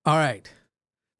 All right.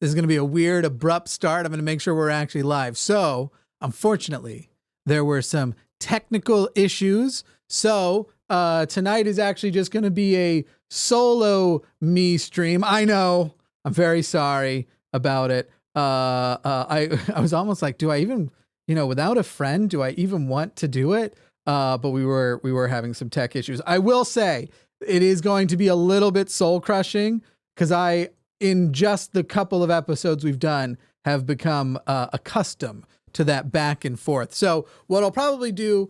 This is going to be a weird, abrupt start. I'm going to make sure we're actually live. So, unfortunately, there were some technical issues. So, tonight is actually just going to be a solo me stream. I know. I'm very sorry about it. I was almost like, do I even, without a friend, do I even want to do it? But we were having some tech issues. I will say it is going to be a little bit soul crushing because in just the couple of episodes we've done, have become accustomed to that back and forth. So what I'll probably do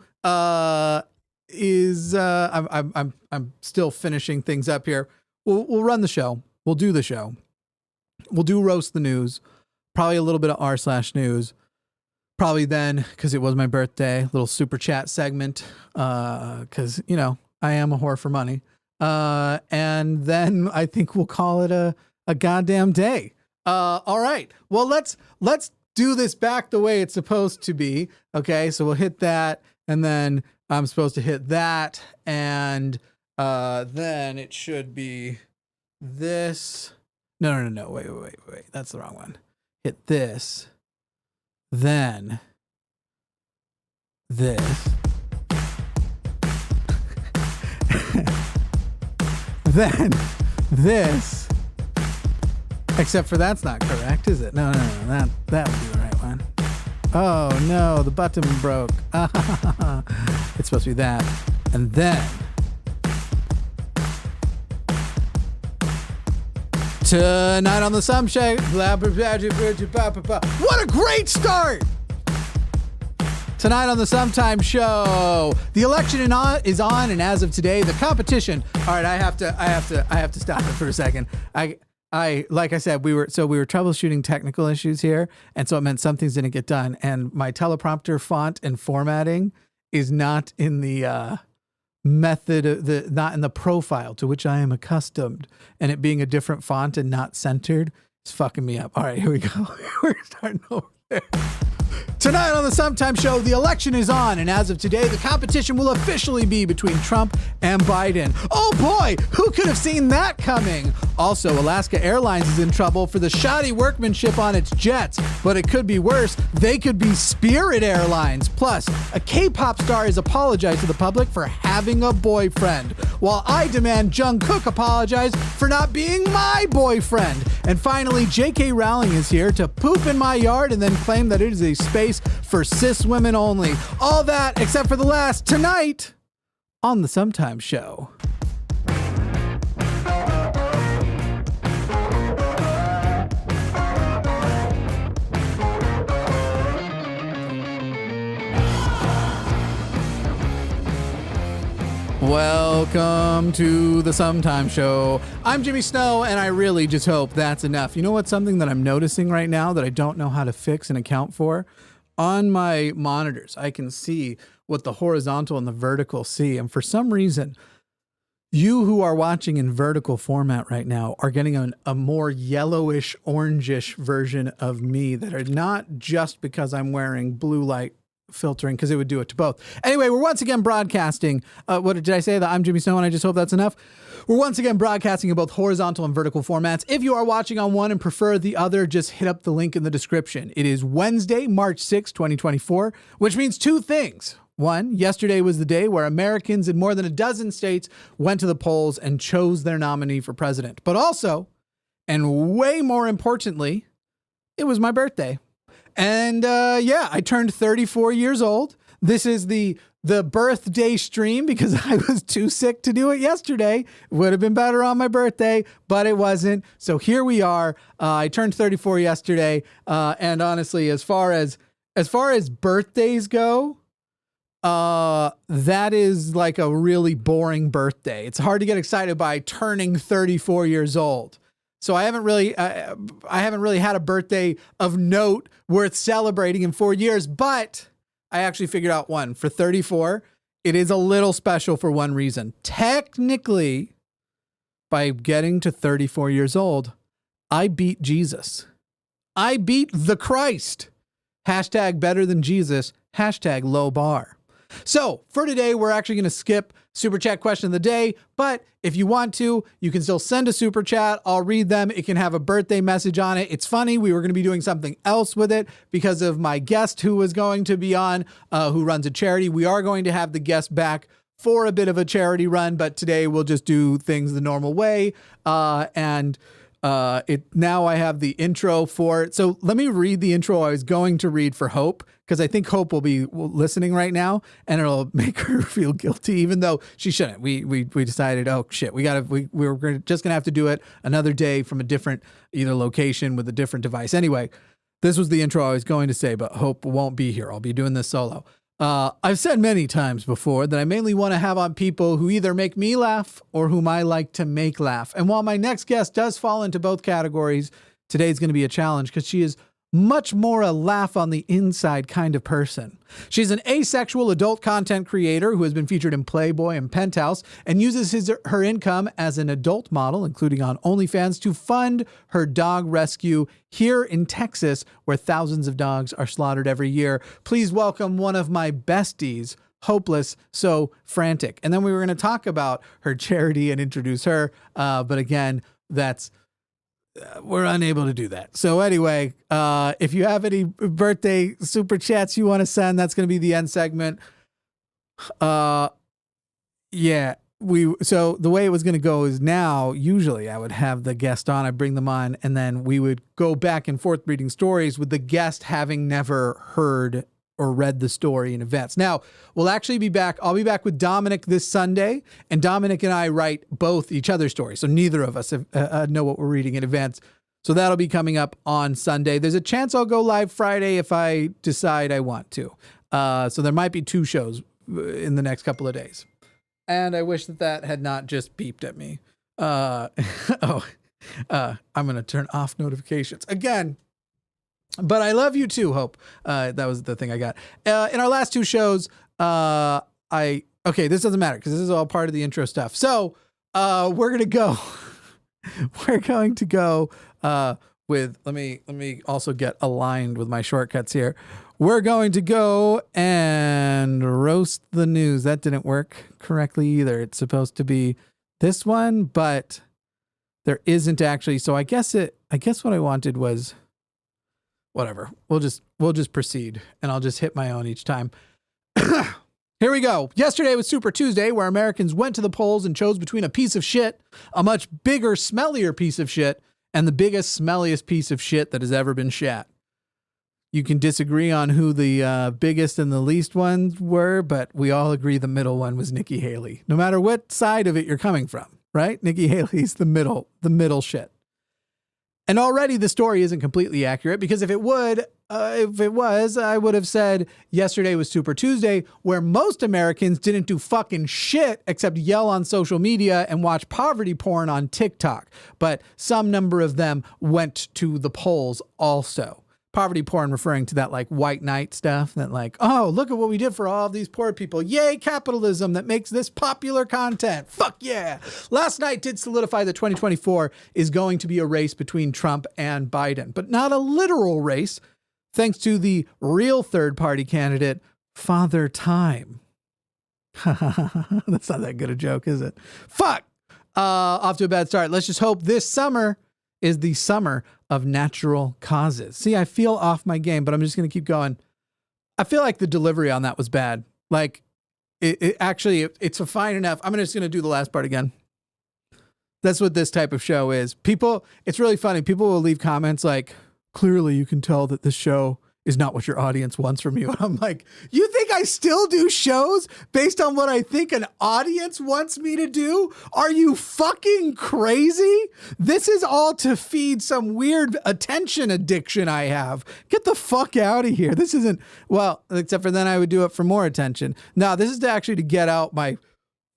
is I'm still finishing things up here. We'll run the show. We'll do the show. We'll do roast the news. Probably a little bit of r/news. Probably then, because it was my birthday, little super chat segment. Because I am a whore for money. And then I think we'll call it a goddamn day. All right. Well, let's do this back the way it's supposed to be. Okay. So we'll hit that, and then I'm supposed to hit that, and then it should be this. No. Wait. That's the wrong one. Hit this. Then this. Then this. Except for that's not correct, is it? No. That would be the right one. Oh no, the button broke. It's supposed to be that. And then tonight on the Some Show. What a great start! Tonight on the Sometime Show, the election is on, and as of today, the competition. All right, I have to stop it for a second. I like I said, we were troubleshooting technical issues here, and so it meant some things didn't get done. And my teleprompter font and formatting is not in the not in the profile to which I am accustomed, and it being a different font and not centered is fucking me up. All right, here we go. We're starting over there. Tonight on the Sometime Show, the election is on, and as of today, the competition will officially be between Trump and Biden. Oh boy, who could have seen that coming? Also, Alaska Airlines is in trouble for the shoddy workmanship on its jets, but it could be worse. They could be Spirit Airlines. Plus, a K-pop star has apologized to the public for having a boyfriend, while I demand Jungkook apologize for not being my boyfriend. And finally, J.K. Rowling is here to poop in my yard and then claim that it is a space for cis women only. All that except for the last tonight on the Sometime Show. Welcome to the Sometime Show. I'm Jimmy Snow, and I really just hope that's enough. You know what's something that I'm noticing right now that I don't know how to fix and account for? On my monitors, I can see what the horizontal and the vertical see. And for some reason, you who are watching in vertical format right now are getting a more yellowish, orangish version of me that are not just because I'm wearing blue light filtering, because it would do it to both. Anyway, we're once again broadcasting. What did I say? That I'm Jimmy Snow, and I just hope that's enough. We're once again broadcasting in both horizontal and vertical formats. If you are watching on one and prefer the other, just hit up the link in the description. It is Wednesday, March 6, 2024, which means two things. One, yesterday was the day where Americans in more than a dozen states went to the polls and chose their nominee for president. But also, and way more importantly, it was my birthday. And I turned 34 years old. This is the birthday stream because I was too sick to do it yesterday. Would have been better on my birthday, but it wasn't. So here we are. I turned 34 yesterday. And honestly, as far as birthdays go, that is like a really boring birthday. It's hard to get excited by turning 34 years old. So I haven't really had a birthday of note worth celebrating in 4 years, but I actually figured out one. For 34, it is a little special for one reason. Technically, by getting to 34 years old, I beat Jesus. I beat the Christ. Hashtag better than Jesus. Hashtag low bar. So for today, we're actually going to skip super chat question of the day. But if you want to, you can still send a super chat. I'll read them. It can have a birthday message on it. It's funny. We were going to be doing something else with it because of my guest who was going to be on, who runs a charity. We are going to have the guest back for a bit of a charity run, but today we'll just do things the normal way. Now I have the intro for it. So let me read the intro I was going to read for Hope, because I think Hope will be listening right now and it'll make her feel guilty, even though she shouldn't. We decided, oh shit, we're just gonna have to do it another day from a different either location with a different device. Anyway, this was the intro I was going to say, but Hope won't be here. I'll be doing this solo. I've said many times before that I mainly want to have on people who either make me laugh or whom I like to make laugh. And while my next guest does fall into both categories, today's going to be a challenge because she is much more a laugh on the inside kind of person. She's an asexual adult content creator who has been featured in Playboy and Penthouse and uses her income as an adult model, including on OnlyFans, to fund her dog rescue here in Texas, where thousands of dogs are slaughtered every year. Please welcome one of my besties, HopelessSoFrantic. And then we were going to talk about her charity and introduce her. But again, we're unable to do that. So anyway, if you have any birthday super chats you want to send, that's going to be the end segment. So the way it was going to go is now, usually I would have the guest on, I bring them on, and then we would go back and forth reading stories with the guest having never heard or read the story in advance. Now, we'll actually be back. I'll be back with Dominic this Sunday, and Dominic and I write both each other's stories. So neither of us know what we're reading in advance. So that'll be coming up on Sunday. There's a chance I'll go live Friday if I decide I want to. So there might be 2 shows in the next couple of days. And I wish that had not just beeped at me. I'm going to turn off notifications again. But I love you too, Hope. That was the thing I got. In our last 2 shows, this doesn't matter because this is all part of the intro stuff. So we're going to go. We're going to go with, let me also get aligned with my shortcuts here. We're going to go and roast the news. That didn't work correctly either. It's supposed to be this one, but there isn't actually. So I guess what I wanted was, whatever. We'll just proceed, and I'll just hit my own each time. Here we go. Yesterday was Super Tuesday, where Americans went to the polls and chose between a piece of shit, a much bigger, smellier piece of shit, and the biggest, smelliest piece of shit that has ever been shat. You can disagree on who the biggest and the least ones were, but we all agree the middle one was Nikki Haley. No matter what side of it you're coming from, right? Nikki Haley's the middle shit. And already the story isn't completely accurate, because if it was, I would have said yesterday was Super Tuesday, where most Americans didn't do fucking shit except yell on social media and watch poverty porn on TikTok. But some number of them went to the polls also. Poverty porn referring to that like white knight stuff, that like, oh, look at what we did for all of these poor people. Yay, capitalism that makes this popular content. Fuck yeah. Last night did solidify that 2024 is going to be a race between Trump and Biden, but not a literal race, thanks to the real third-party candidate, Father Time. That's not that good a joke, is it? Fuck. Off to a bad start. Let's just hope this summer is the summer of natural causes. See, I feel off my game, but I'm just going to keep going. I feel like the delivery on that was bad. Like, it's a fine enough. I'm just going to do the last part again. That's what this type of show is. People, it's really funny. People will leave comments like, clearly you can tell that this show is not what your audience wants from you. I'm like, you think I still do shows based on what I think an audience wants me to do? Are you fucking crazy? This is all to feed some weird attention addiction I have. Get the fuck out of here. This isn't, well, except for then I would do it for more attention. No, this is to get out my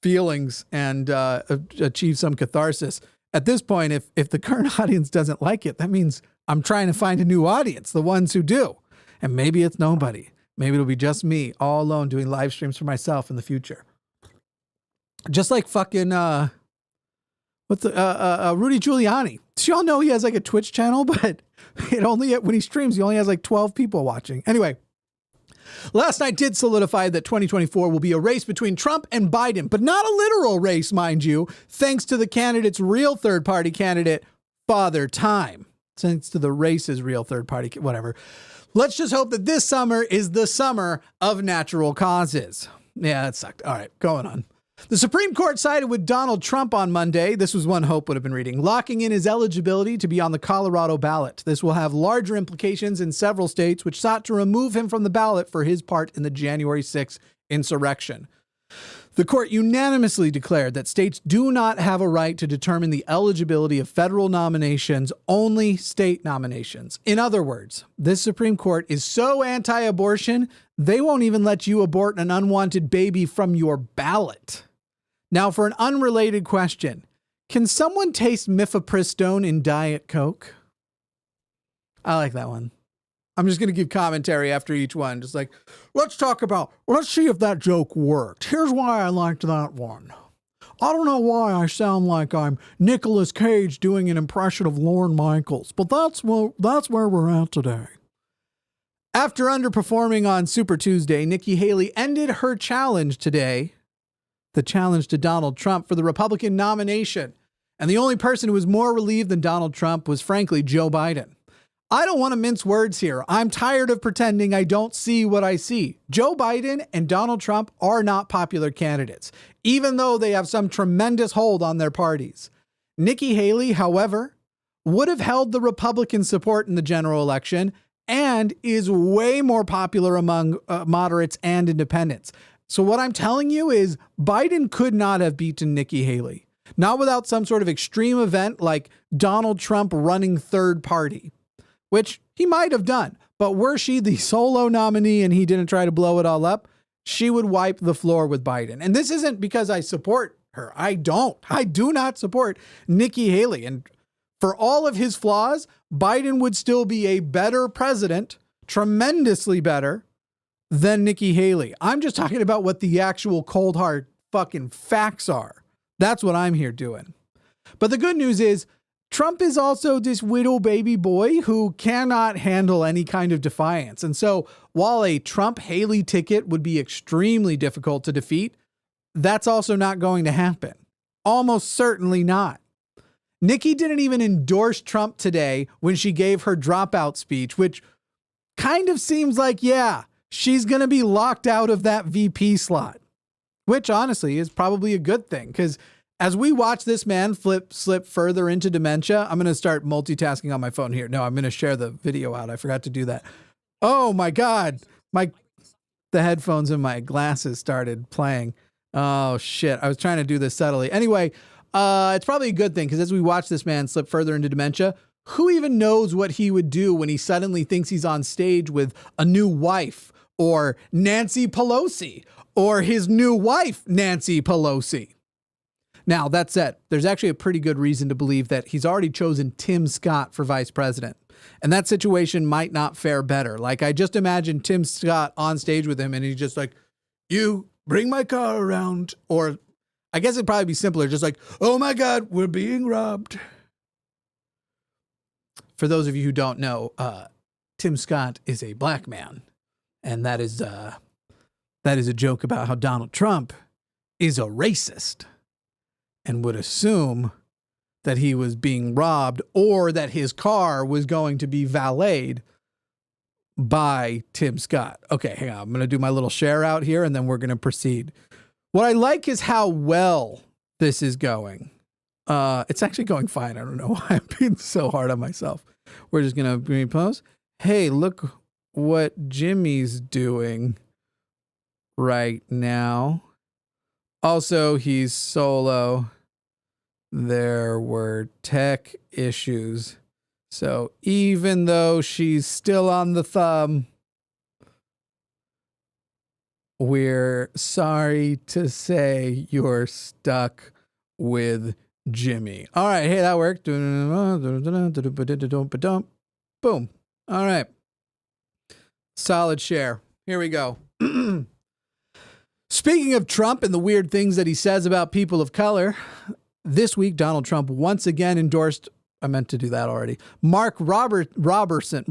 feelings and achieve some catharsis. At this point, if the current audience doesn't like it, that means I'm trying to find a new audience, the ones who do. And maybe it's nobody. Maybe it'll be just me all alone doing live streams for myself in the future. Just like fucking, Rudy Giuliani. Does y'all know he has like a Twitch channel, but when he streams, he only has like 12 people watching. Anyway, Last night did solidify that 2024 will be a race between Trump and Biden, but not a literal race, mind you, thanks to the candidate's real third-party candidate, Father Time. Thanks to the race's real third-party, whatever. Let's just hope that this summer is the summer of natural causes. Yeah, that sucked. All right, going on. The Supreme Court sided with Donald Trump on Monday. This was one Hope would have been reading, locking in his eligibility to be on the Colorado ballot. This will have larger implications in several states which sought to remove him from the ballot for his part in the January 6th insurrection. The court unanimously declared that states do not have a right to determine the eligibility of federal nominations, only state nominations. In other words, this Supreme Court is so anti-abortion, they won't even let you abort an unwanted baby from your ballot. Now, for an unrelated question, can someone taste mifepristone in Diet Coke? I like that one. I'm just going to give commentary after each one. Just like, let's see if that joke worked. Here's why I liked that one. I don't know why I sound like I'm Nicolas Cage doing an impression of Lorne Michaels, but that's where we're at today. After underperforming on Super Tuesday, Nikki Haley ended her challenge today, the challenge to Donald Trump for the Republican nomination. And the only person who was more relieved than Donald Trump was, frankly, Joe Biden. I don't want to mince words here. I'm tired of pretending I don't see what I see. Joe Biden and Donald Trump are not popular candidates, even though they have some tremendous hold on their parties. Nikki Haley, however, would have held the Republican support in the general election and is way more popular among moderates and independents. So what I'm telling you is Biden could not have beaten Nikki Haley, not without some sort of extreme event like Donald Trump running third party, which he might have done. But were she the solo nominee and he didn't try to blow it all up, she would wipe the floor with Biden. And this isn't because I support her. I do not support Nikki Haley. And for all of his flaws, Biden would still be a better president, tremendously better than Nikki Haley. I'm just talking about what the actual cold hard fucking facts are. That's what I'm here doing. But the good news is Trump is also this little baby boy who cannot handle any kind of defiance. And so while a Trump-Haley ticket would be extremely difficult to defeat, that's also not going to happen. Almost certainly not. Nikki didn't even endorse Trump today when she gave her dropout speech, which kind of seems like, yeah, she's going to be locked out of that VP slot, which honestly is probably a good thing because as we watch this man slip further into dementia, I'm going to start multitasking on my phone here. No, I'm going to share the video out. I forgot to do that. Oh my God. The headphones in my glasses started playing. Oh shit. I was trying to do this subtly. Anyway, it's probably a good thing because as we watch this man slip further into dementia, who even knows what he would do when he suddenly thinks he's on stage with a new wife or Nancy Pelosi or his new wife, Nancy Pelosi. Now, that said, there's actually a pretty good reason to believe that he's already chosen Tim Scott for vice president. And that situation might not fare better. Like, I just imagine Tim Scott on stage with him and he's just like, you bring my car around. Or I guess it'd probably be simpler, just like, oh my God, we're being robbed. For those of you who don't know, Tim Scott is a black man. And that is a joke about how Donald Trump is a racist and would assume that he was being robbed or that his car was going to be valeted by Tim Scott. Okay, hang on. I'm going to do my little share out here and then we're going to proceed. What I like is how well this is going. It's actually going fine. I don't know why I'm being so hard on myself. We're just going to repose. Hey, look what Jimmy's doing right now. Also, he's solo. There were tech issues. So even though she's still on the thumb, we're sorry to say you're stuck with Jimmy. All right. Hey, that worked. Boom. All right. Solid share. Here we go. Speaking of Trump and the weird things that he says about people of color, this week, Donald Trump once again endorsed I meant to do that already. Mark Robinson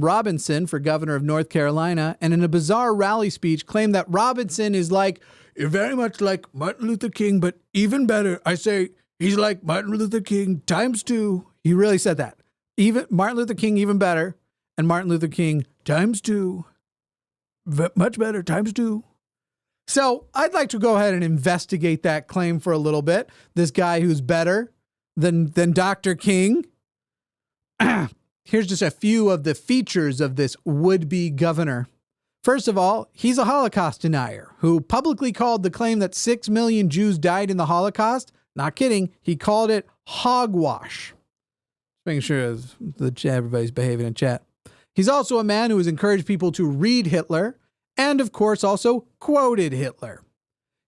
for governor of North Carolina, and in a bizarre rally speech claimed that Robinson is like, very much like Martin Luther King, but even better. I say he's like Martin Luther King ×2. He really said that. Even Martin Luther King, even better, and Martin Luther King ×2. Much better ×2. So I'd like to go ahead and investigate that claim for a little bit. This guy who's better than Dr. King. Here's just a few of the features of this would-be governor. First of all, he's a Holocaust denier who publicly called the claim that 6 million Jews died in the Holocaust. Not kidding. He called it hogwash. Making sure everybody's behaving in chat. He's also a man who has encouraged people to read Hitler and, of course, also quoted Hitler.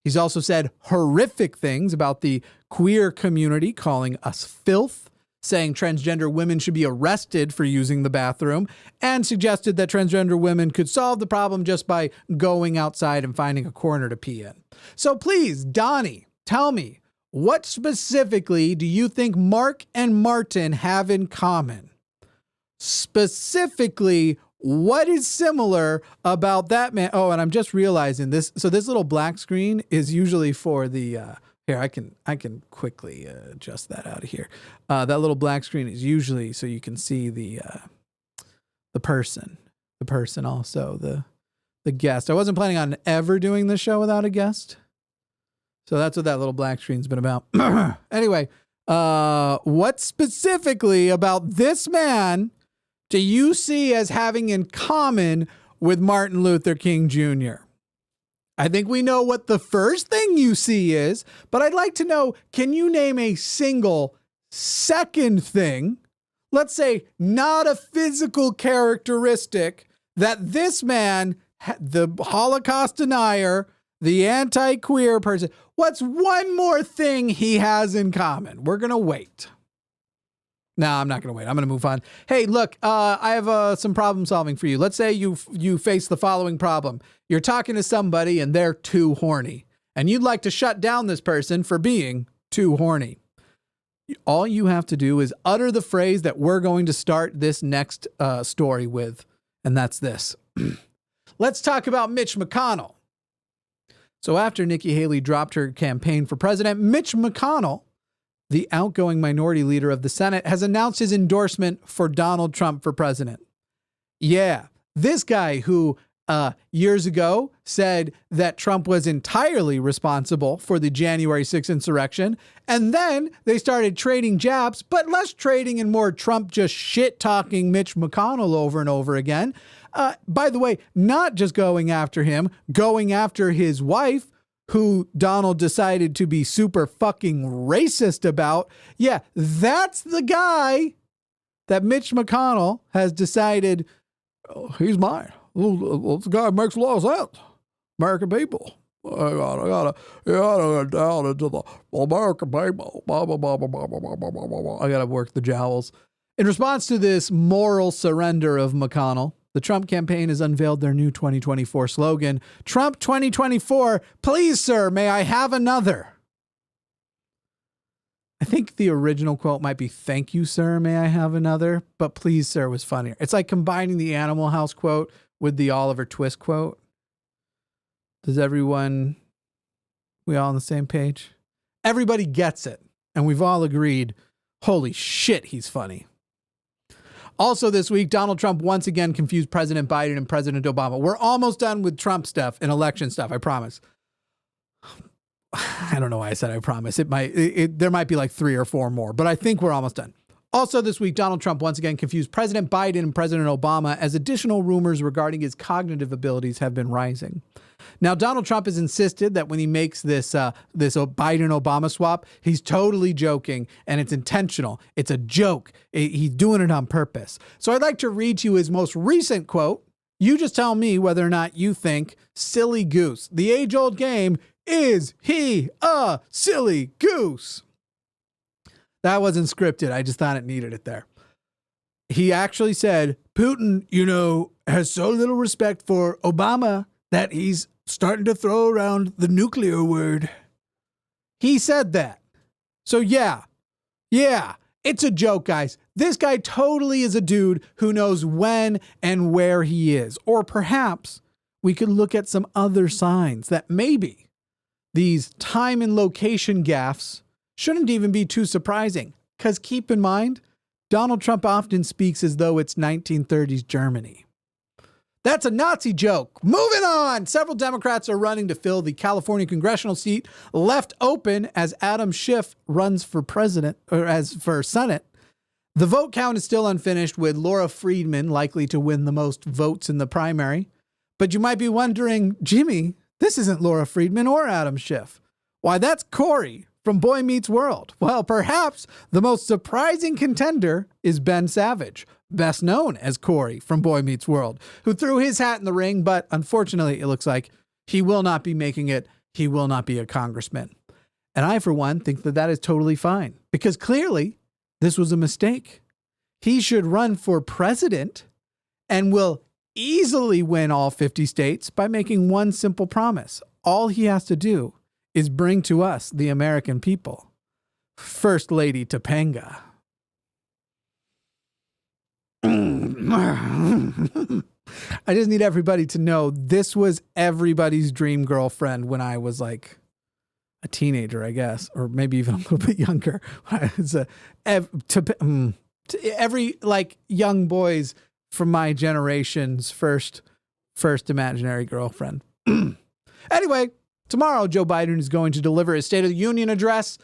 He's also said horrific things about the queer community, calling us filth, saying transgender women should be arrested for using the bathroom, and suggested that transgender women could solve the problem just by going outside and finding a corner to pee in. So please, Donnie, tell me, what specifically do you think Mark and Martin have in common? Specifically, what is similar about that man? Oh, and I'm just realizing this. So this little black screen is usually for the, here, I can quickly adjust that out of here. That little black screen is usually so you can see the person also, the guest. I wasn't planning on ever doing this show without a guest. So that's what that little black screen's been about. Anyway, what specifically about this man do you see as having in common with Martin Luther King Jr.? I think we know what the first thing you see is, but I'd like to know, can you name a single second thing, let's say not a physical characteristic, that this man, the Holocaust denier, the anti-queer person, what's one more thing he has in common? We're going to wait. No, I'm not going to wait. I'm going to move on. Hey, look, I have some problem solving for you. Let's say you face the following problem. You're talking to somebody and they're too horny, and you'd like to shut down this person for being too horny. All you have to do is utter the phrase that we're going to start this next story with, and that's this. Let's talk about Mitch McConnell. So after Nikki Haley dropped her campaign for president, Mitch McConnell, the outgoing minority leader of the Senate, has announced his endorsement for Donald Trump for president. Yeah, this guy who years ago said that Trump was entirely responsible for the January 6th insurrection, and then they started trading jabs, but less trading and more Trump just shit-talking Mitch McConnell over and over again. By the way, not just going after him, going after his wife, who Donald decided to be super fucking racist about. Yeah, that's the guy that Mitch McConnell has decided, oh, he's mine. Well, the guy makes a lot of sense. American people. I gotta get down into the American people. I gotta work the jowls. In response to this moral surrender of McConnell, the Trump campaign has unveiled their new 2024 slogan, Trump 2024, please, sir, may I have another? I think the original quote might be, thank you, sir, may I have another? But please, sir was funnier. It's like combining the Animal House quote with the Oliver Twist quote. Does everyone, we all on the same page? Everybody gets it. And we've all agreed, holy shit, he's funny. Also this week, Donald Trump once again confused President Biden and President Obama. We're almost done with Trump stuff and election stuff, I promise. I don't know why I said I promise. There might be like 3 or 4 more, but I think we're almost done. Also this week, Donald Trump once again confused President Biden and President Obama as additional rumors regarding his cognitive abilities have been rising. Now, Donald Trump has insisted that when he makes this Biden-Obama swap, he's totally joking and it's intentional. It's a joke. He's doing it on purpose. So I'd like to read to you his most recent quote. You just tell me whether or not you think, silly goose. The age-old game, is he a silly goose? That wasn't scripted. I just thought it needed it there. He actually said, Putin, has so little respect for Obama that he's starting to throw around the nuclear word. He said that. So yeah, it's a joke, guys. This guy totally is a dude who knows when and where he is. Or perhaps we could look at some other signs that maybe these time and location gaffes shouldn't even be too surprising. Because keep in mind, Donald Trump often speaks as though it's 1930s Germany. That's a Nazi joke. Moving on. Several Democrats are running to fill the California congressional seat left open as Adam Schiff runs for president or as for Senate. The vote count is still unfinished, with Laura Friedman likely to win the most votes in the primary. But you might be wondering, Jimmy, this isn't Laura Friedman or Adam Schiff. Why, that's Corey from Boy Meets World. Well, perhaps the most surprising contender is Ben Savage, best known as Corey from Boy Meets World, who threw his hat in the ring, but unfortunately, it looks like he will not be making it. He will not be a congressman. And I, for one, think that that is totally fine, because clearly this was a mistake. He should run for president and will easily win all 50 states by making one simple promise. All he has to do is bring to us, the American people, First Lady Topanga. I just need everybody to know this was everybody's dream girlfriend when I was like a teenager, I guess, or maybe even a little bit younger. It's every like young boys from my generation's first imaginary girlfriend. Anyway, tomorrow, Joe Biden is going to deliver his State of the Union address.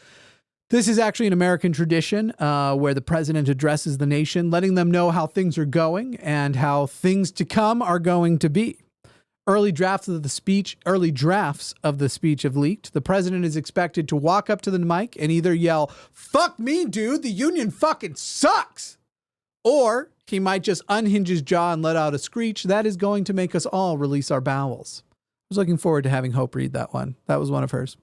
This is actually an American tradition where the president addresses the nation, letting them know how things are going and how things to come are going to be. Early drafts of the speech have leaked. The president is expected to walk up to the mic and either yell, "Fuck me, dude, the union fucking sucks," or he might just unhinge his jaw and let out a screech that is going to make us all release our bowels. I was looking forward to having Hope read that one. That was one of hers.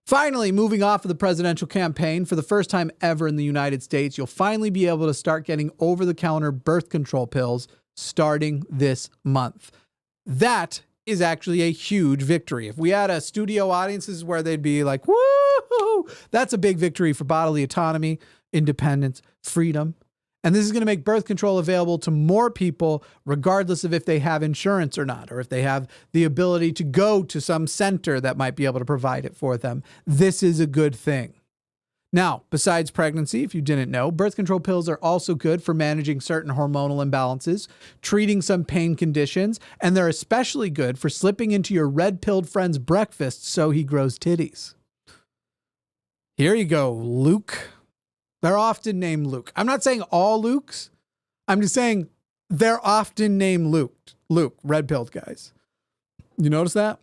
Finally, moving off of the presidential campaign, for the first time ever in the United States, you'll finally be able to start getting over-the-counter birth control pills starting this month. That is actually a huge victory. If we had a studio audiences where they'd be like, woo, that's a big victory for bodily autonomy, independence, freedom. And this is going to make birth control available to more people, regardless of if they have insurance or not, or if they have the ability to go to some center that might be able to provide it for them. This is a good thing. Now, besides pregnancy, if you didn't know, birth control pills are also good for managing certain hormonal imbalances, treating some pain conditions, and they're especially good for slipping into your red-pilled friend's breakfast so he grows titties. Here you go, Luke. They're often named Luke. I'm not saying all Lukes. I'm just saying they're often named Luke. Luke, red-pilled guys. You notice that?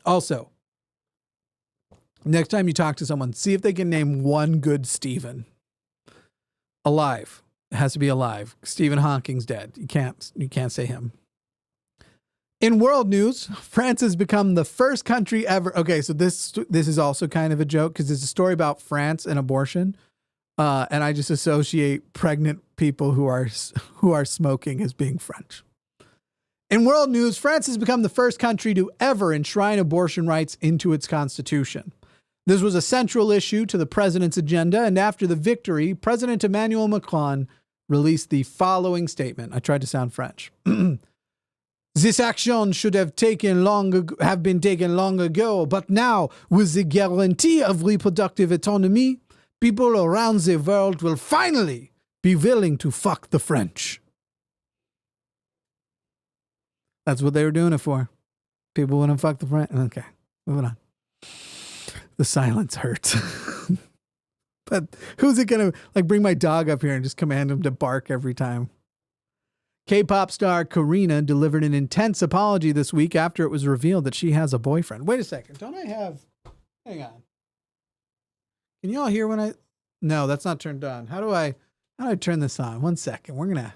Also, next time you talk to someone, see if they can name one good Stephen. Alive. It has to be alive. Stephen Hawking's dead. You can't say him. In world news, France has become the first country ever. Okay, so this is also kind of a joke because it's a story about France and abortion. And I just associate pregnant people who are smoking as being French. In world news, France has become the first country to ever enshrine abortion rights into its constitution. This was a central issue to the president's agenda, and after the victory, President Emmanuel Macron released the following statement. I tried to sound French. This action should have been taken long ago, but now, with the guarantee of reproductive autonomy, people around the world will finally be willing to fuck the French. That's what they were doing it for. People want to fuck the French. Okay, moving on. The silence hurts. But who's it going to bring my dog up here and just command him to bark every time? K-pop star Karina delivered an intense apology this week after it was revealed that she has a boyfriend. Wait a second. Don't I have... Hang on. Can you all hear when I... No, that's not turned on. How do I turn this on? 1 second. We're going to...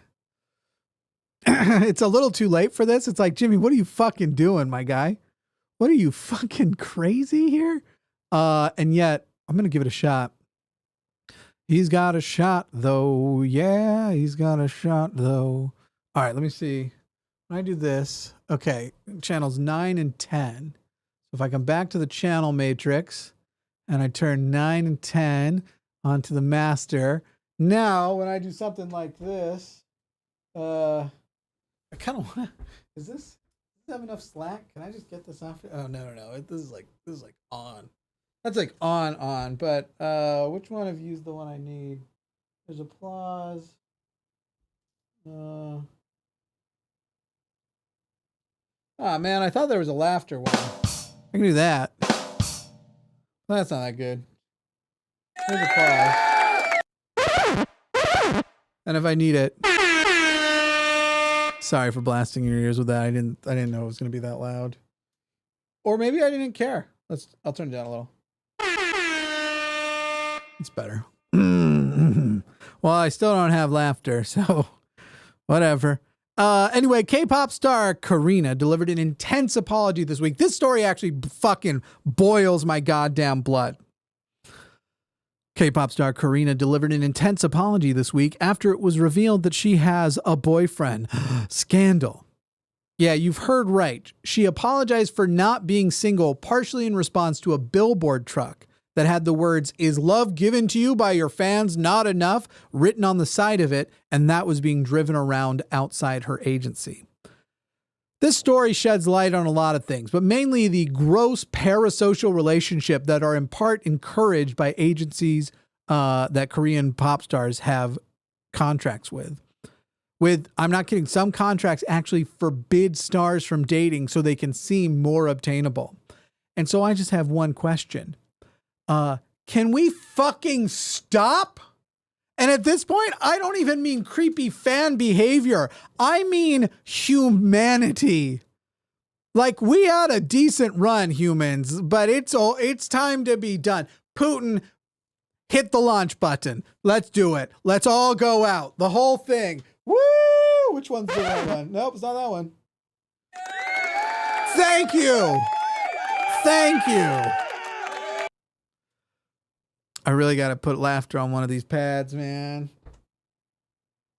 It's a little too late for this. It's like, Jimmy, what are you fucking doing, my guy? What are you fucking crazy here? And yet, I'm going to give it a shot. He's got a shot, though. Yeah, he's got a shot, though. All right, let me see. When I do this, okay, channels 9 and 10. So if I come back to the channel matrix and I turn 9 and 10 onto the master, Now, when I do something like this, I kind of want to. Does this have enough slack? Can I just get this off? Oh no! This is like on. That's like on. But which one of you is the one I need? There's applause. Oh man, I thought there was a laughter one. I can do that. That's not that good. There's applause. And if I need it. Sorry for blasting your ears with that. I didn't know it was gonna be that loud. Or maybe I didn't care. I'll turn it down a little. It's better. Well, I still don't have laughter, so whatever. Anyway, K-pop star Karina delivered an intense apology this week. This story actually fucking boils my goddamn blood. K-pop star Karina delivered an intense apology this week after it was revealed that she has a boyfriend. Scandal. Yeah, you've heard right. She apologized for not being single, partially in response to a billboard truck that had the words, "Is love given to you by your fans not enough?" written on the side of it, and that was being driven around outside her agency. This story sheds light on a lot of things, but mainly the gross parasocial relationship that are in part encouraged by agencies that Korean pop stars have contracts with. I'm not kidding, some contracts actually forbid stars from dating so they can seem more obtainable. And so I just have one question. Can we fucking stop? And at this point, I don't even mean creepy fan behavior. I mean humanity. Like, we had a decent run, humans, but it's time to be done. Putin, hit the launch button. Let's do it. Let's all go out. The whole thing. Woo! Which one's the right one? Nope, it's not that one. Thank you. Thank you. I really got to put laughter on one of these pads, man.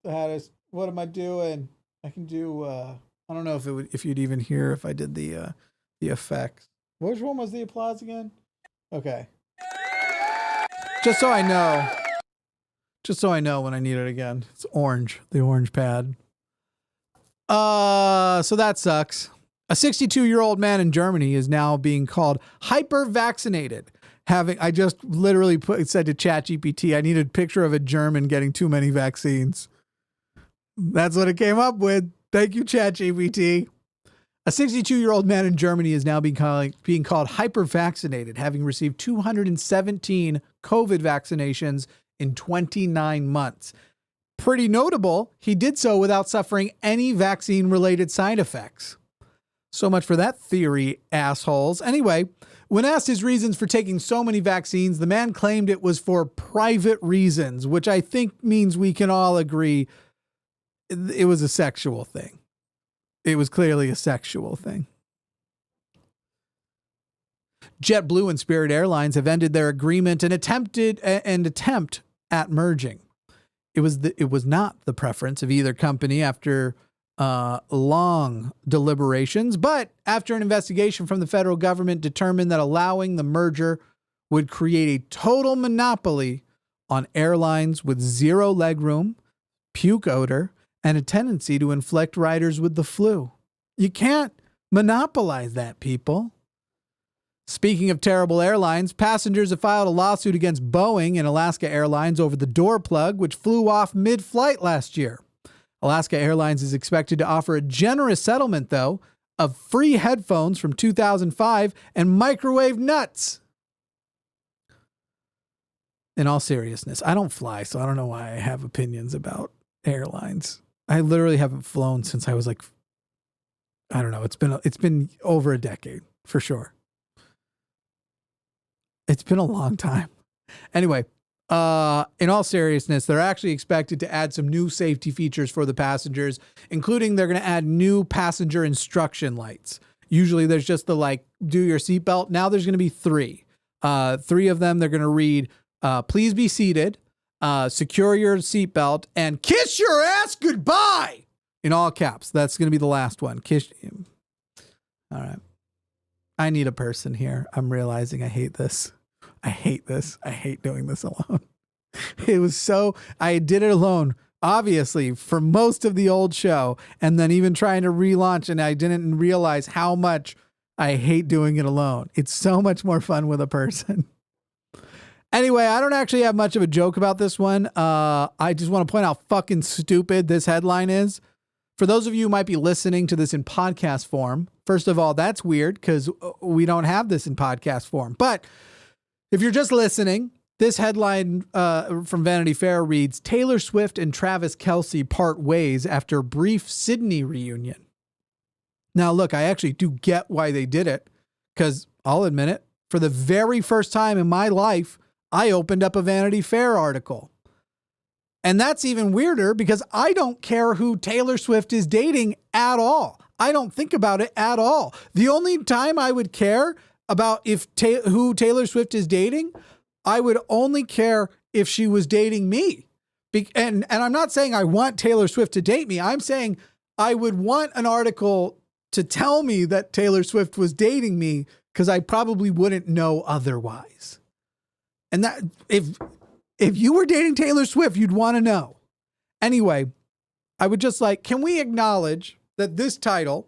What am I doing? I can do, I don't know if you'd even hear if I did the effects. Which one was the applause again? Okay. Just so I know when I need it again. It's orange, the orange pad. So that sucks. A 62-year-old man in Germany is now being called hyper-vaccinated. I just literally said to ChatGPT, I need a picture of a German getting too many vaccines. That's what it came up with. Thank you, ChatGPT. A 62-year-old man in Germany is now being called hyper-vaccinated, having received 217 COVID vaccinations in 29 months. Pretty notable, he did so without suffering any vaccine-related side effects. So much for that theory, assholes. Anyway, when asked his reasons for taking so many vaccines, the man claimed it was for private reasons, which I think means we can all agree it was a sexual thing. It was clearly a sexual thing. JetBlue and Spirit Airlines have ended their agreement and attempt at merging. It was not the preference of either company after long deliberations, but after an investigation from the federal government determined that allowing the merger would create a total monopoly on airlines with zero legroom, puke odor, and a tendency to inflict riders with the flu. You can't monopolize that, people. Speaking of terrible airlines, passengers have filed a lawsuit against Boeing and Alaska Airlines over the door plug, which flew off mid-flight last year. Alaska Airlines is expected to offer a generous settlement, though, of free headphones from 2005 and microwave nuts. In all seriousness, I don't fly, so I don't know why I have opinions about airlines. I literally haven't flown since I was like, I don't know. It's been over a decade for sure. It's been a long time. Anyway, in all seriousness, they're actually expected to add some new safety features for the passengers, including they're going to add new passenger instruction lights. Usually there's just the do your seatbelt. Now there's going to be three. Three of them, they're going to read, please be seated, secure your seatbelt, and kiss your ass goodbye in all caps. That's going to be the last one. Kiss. All right. I need a person here. I'm realizing I hate this. I hate this. I hate doing this alone. It was so, I did it alone, obviously, for most of the old show, and then even trying to relaunch, and I didn't realize how much I hate doing it alone. It's so much more fun with a person. Anyway, I don't actually have much of a joke about this one. I just want to point out how fucking stupid this headline is. For those of you who might be listening to this in podcast form, first of all, that's weird because we don't have this in podcast form. But if you're just listening, this headline from Vanity Fair reads, Taylor Swift and Travis Kelce part ways after brief Sydney reunion. Now, look, I actually do get why they did it because I'll admit it. For the very first time in my life, I opened up a Vanity Fair article. And that's even weirder because I don't care who Taylor Swift is dating at all. I don't think about it at all. The only time I would care about who Taylor Swift is dating, I would only care if she was dating me. And I'm not saying I want Taylor Swift to date me. I'm saying I would want an article to tell me that Taylor Swift was dating me because I probably wouldn't know otherwise. And that if you were dating Taylor Swift, you'd want to know. Anyway, I would just can we acknowledge that this title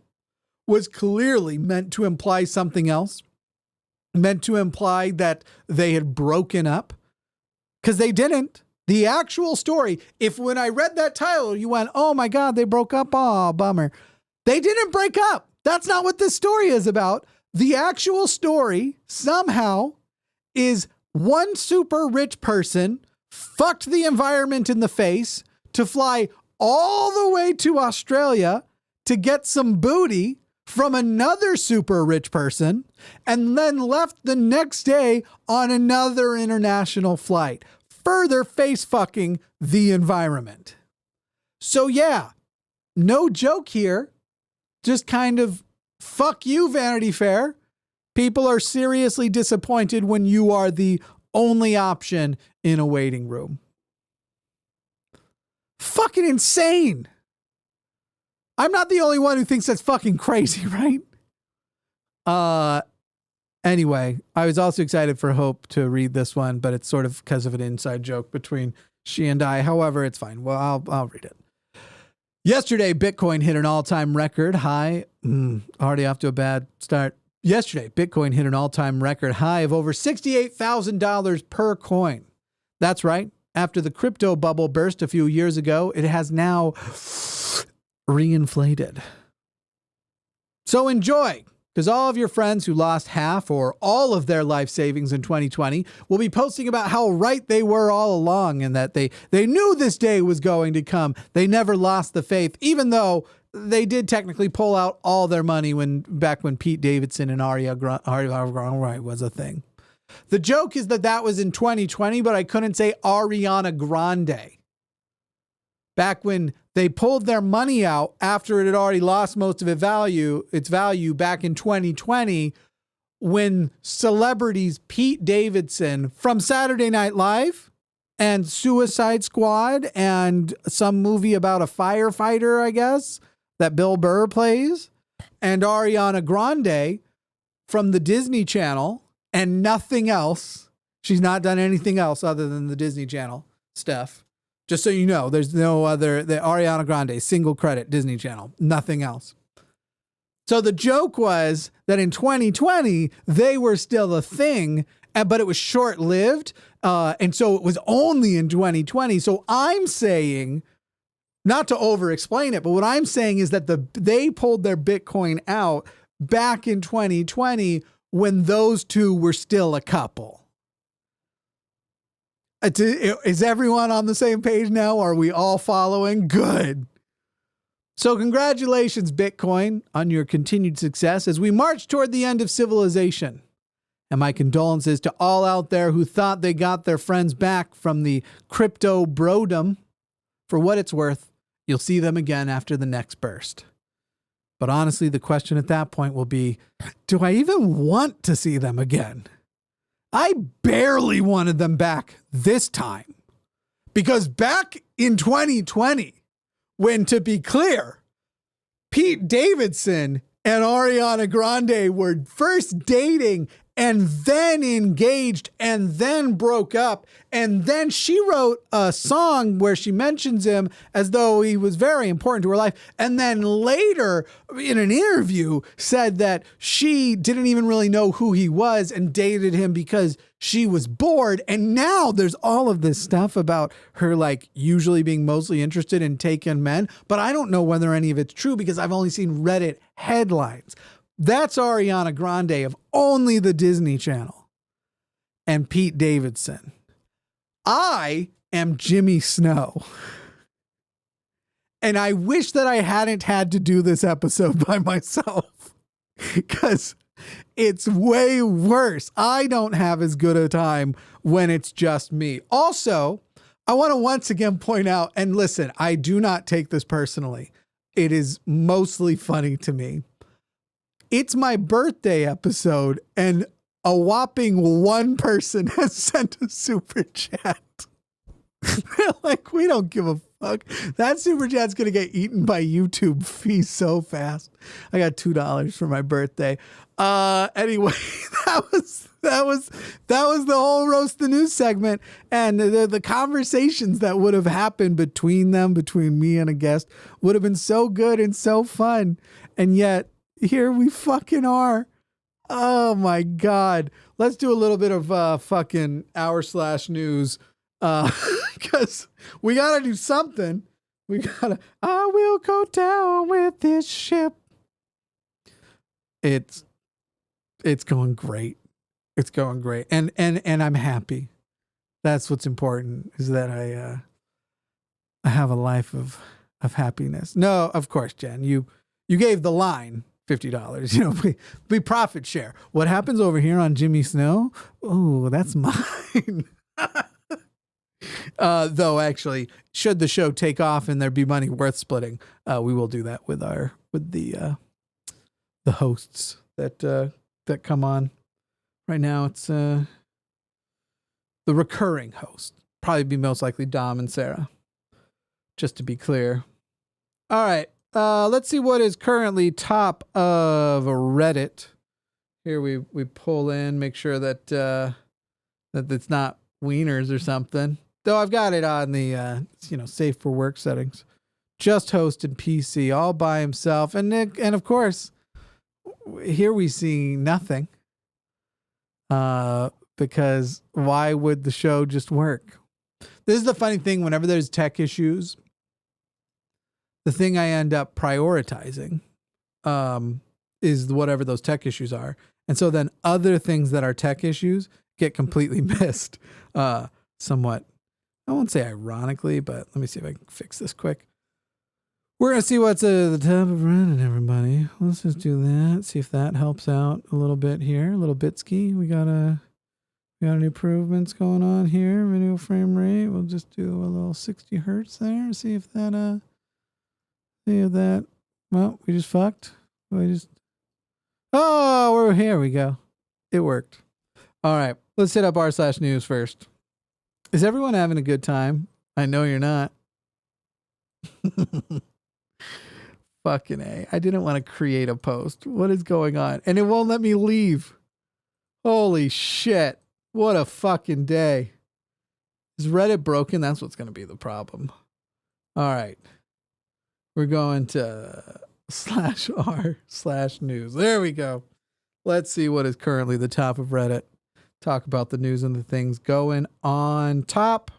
was clearly meant to imply something else? Meant to imply that they had broken up? Because they didn't. The actual story, if when I read that title, you went, oh my God, they broke up. Oh, bummer. They didn't break up. That's not what this story is about. The actual story somehow is one super rich person fucked the environment in the face to fly all the way to Australia to get some booty from another super rich person and then left the next day on another international flight, further face fucking the environment. So yeah, no joke here. Just kind of fuck you, Vanity Fair. People are seriously disappointed when you are the only option in a waiting room. Fucking insane. I'm not the only one who thinks that's fucking crazy, right? Anyway, I was also excited for Hope to read this one, but it's sort of because of an inside joke between she and I. However, it's fine. Well, I'll read it. Yesterday, Bitcoin hit an all-time record high. Already off to a bad start. Yesterday, Bitcoin hit an all-time record high of over $68,000 per coin. That's right. After the crypto bubble burst a few years ago, it has now reinflated. So enjoy, because all of your friends who lost half or all of their life savings in 2020 will be posting about how right they were all along and that they knew this day was going to come. They never lost the faith, even though they did technically pull out all their money back when Pete Davidson and Ariana was a thing. The joke is that was in 2020, but I couldn't say Ariana Grande. Back when they pulled their money out after it had already lost most of its value back in 2020, when celebrities Pete Davidson from Saturday Night Live and Suicide Squad and some movie about a firefighter, I guess, that Bill Burr plays, and Ariana Grande from the Disney Channel and nothing else. She's not done anything else other than the Disney Channel stuff. Just so you know, there's no other, the Ariana Grande, single credit, Disney Channel, nothing else. So the joke was that in 2020, they were still a thing, but it was short-lived. And so it was only in 2020. So I'm saying, not to over-explain it, but what I'm saying is that they pulled their Bitcoin out back in 2020 when those two were still a couple. Is everyone on the same page now? Are we all following? Good. So congratulations, Bitcoin, on your continued success as we march toward the end of civilization. And my condolences to all out there who thought they got their friends back from the crypto brodom. For what it's worth, you'll see them again after the next burst. But honestly, the question at that point will be, do I even want to see them again? I barely wanted them back this time. Because back in 2020, when, to be clear, Pete Davidson and Ariana Grande were first dating and then engaged and then broke up. And then she wrote a song where she mentions him as though he was very important to her life. And then later in an interview said that she didn't even really know who he was and dated him because she was bored. And now there's all of this stuff about her like usually being mostly interested in taken men. But I don't know whether any of it's true because I've only seen Reddit headlines. That's Ariana Grande of only the Disney Channel and Pete Davidson. I am Jimmy Snow. And I wish that I hadn't had to do this episode by myself because it's way worse. I don't have as good a time when it's just me. Also, I want to once again point out, and listen, I do not take this personally. It is mostly funny to me. It's my birthday episode, and a whopping one person has sent a super chat. They're like, we don't give a fuck. That super chat's going to get eaten by YouTube fees so fast. I got $2 for my birthday. Anyway, that was the whole Roast the News segment, and the conversations that would have happened between me and a guest would have been so good and so fun. And yet here we fucking are. Oh my God. Let's do a little bit of fucking /news. Because we got to do something. I will go down with this ship. It's going great. It's going great. And I'm happy. That's what's important, is that I have a life of happiness. No, of course, Jen, you gave the line $50. You know, we profit share. What happens over here on Jimmy Snow? Oh, that's mine. Though actually, should the show take off and there be money worth splitting, we will do that with the hosts that come on. Right now, it's the recurring host. Probably be most likely Dom and Sarah. Just to be clear. All right. Let's see what is currently top of Reddit. Here we pull in, make sure that that it's not wieners or something. Though I've got it on the safe for work settings. Just hosted PC all by himself, and of course, here we see nothing. Because why would the show just work? This is the funny thing. Whenever there's tech issues, the thing I end up prioritizing is whatever those tech issues are. And so then other things that are tech issues get completely missed. Somewhat, I won't say ironically, but let me see if I can fix this quick. We're going to see what's at the top of Reddit, everybody. Let's just do that. See if that helps out a little bit here. A little bitski. We got any improvements going on here. Video frame rate. We'll just do a little 60 hertz there. See if that, well, we just fucked. Oh, here we go. It worked. All right. Let's hit up r/news first. Is everyone having a good time? I know you're not. Fucking A. I didn't want to create a post. What is going on? And it won't let me leave. Holy shit. What a fucking day. Is Reddit broken? That's what's going to be the problem. All right. We're going to /r/news. There we go. Let's see what is currently the top of Reddit. Talk about the news and the things going on top.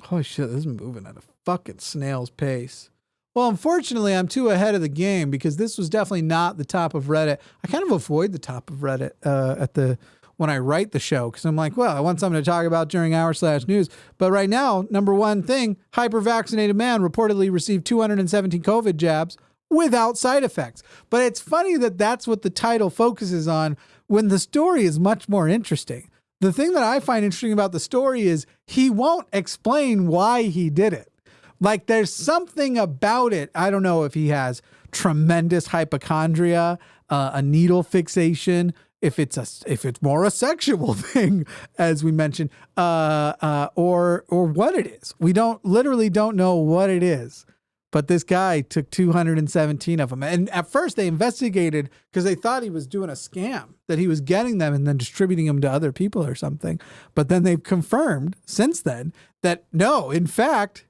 Holy shit, this is moving at a fucking snail's pace. Well, unfortunately, I'm too ahead of the game because this was definitely not the top of Reddit. I kind of avoid the top of Reddit when I write the show because I'm like, well, I want something to talk about during /news. But right now, number one thing, hyper-vaccinated man reportedly received 217 COVID jabs without side effects. But it's funny that that's what the title focuses on when the story is much more interesting. The thing that I find interesting about the story is he won't explain why he did it. Like there's something about it. I don't know if he has tremendous hypochondria, a needle fixation, if it's more a sexual thing, as we mentioned, or what it is. We literally don't know what it is. But this guy took 217 of them. And at first they investigated because they thought he was doing a scam, that he was getting them and then distributing them to other people or something. But then they've confirmed since then that no, in fact,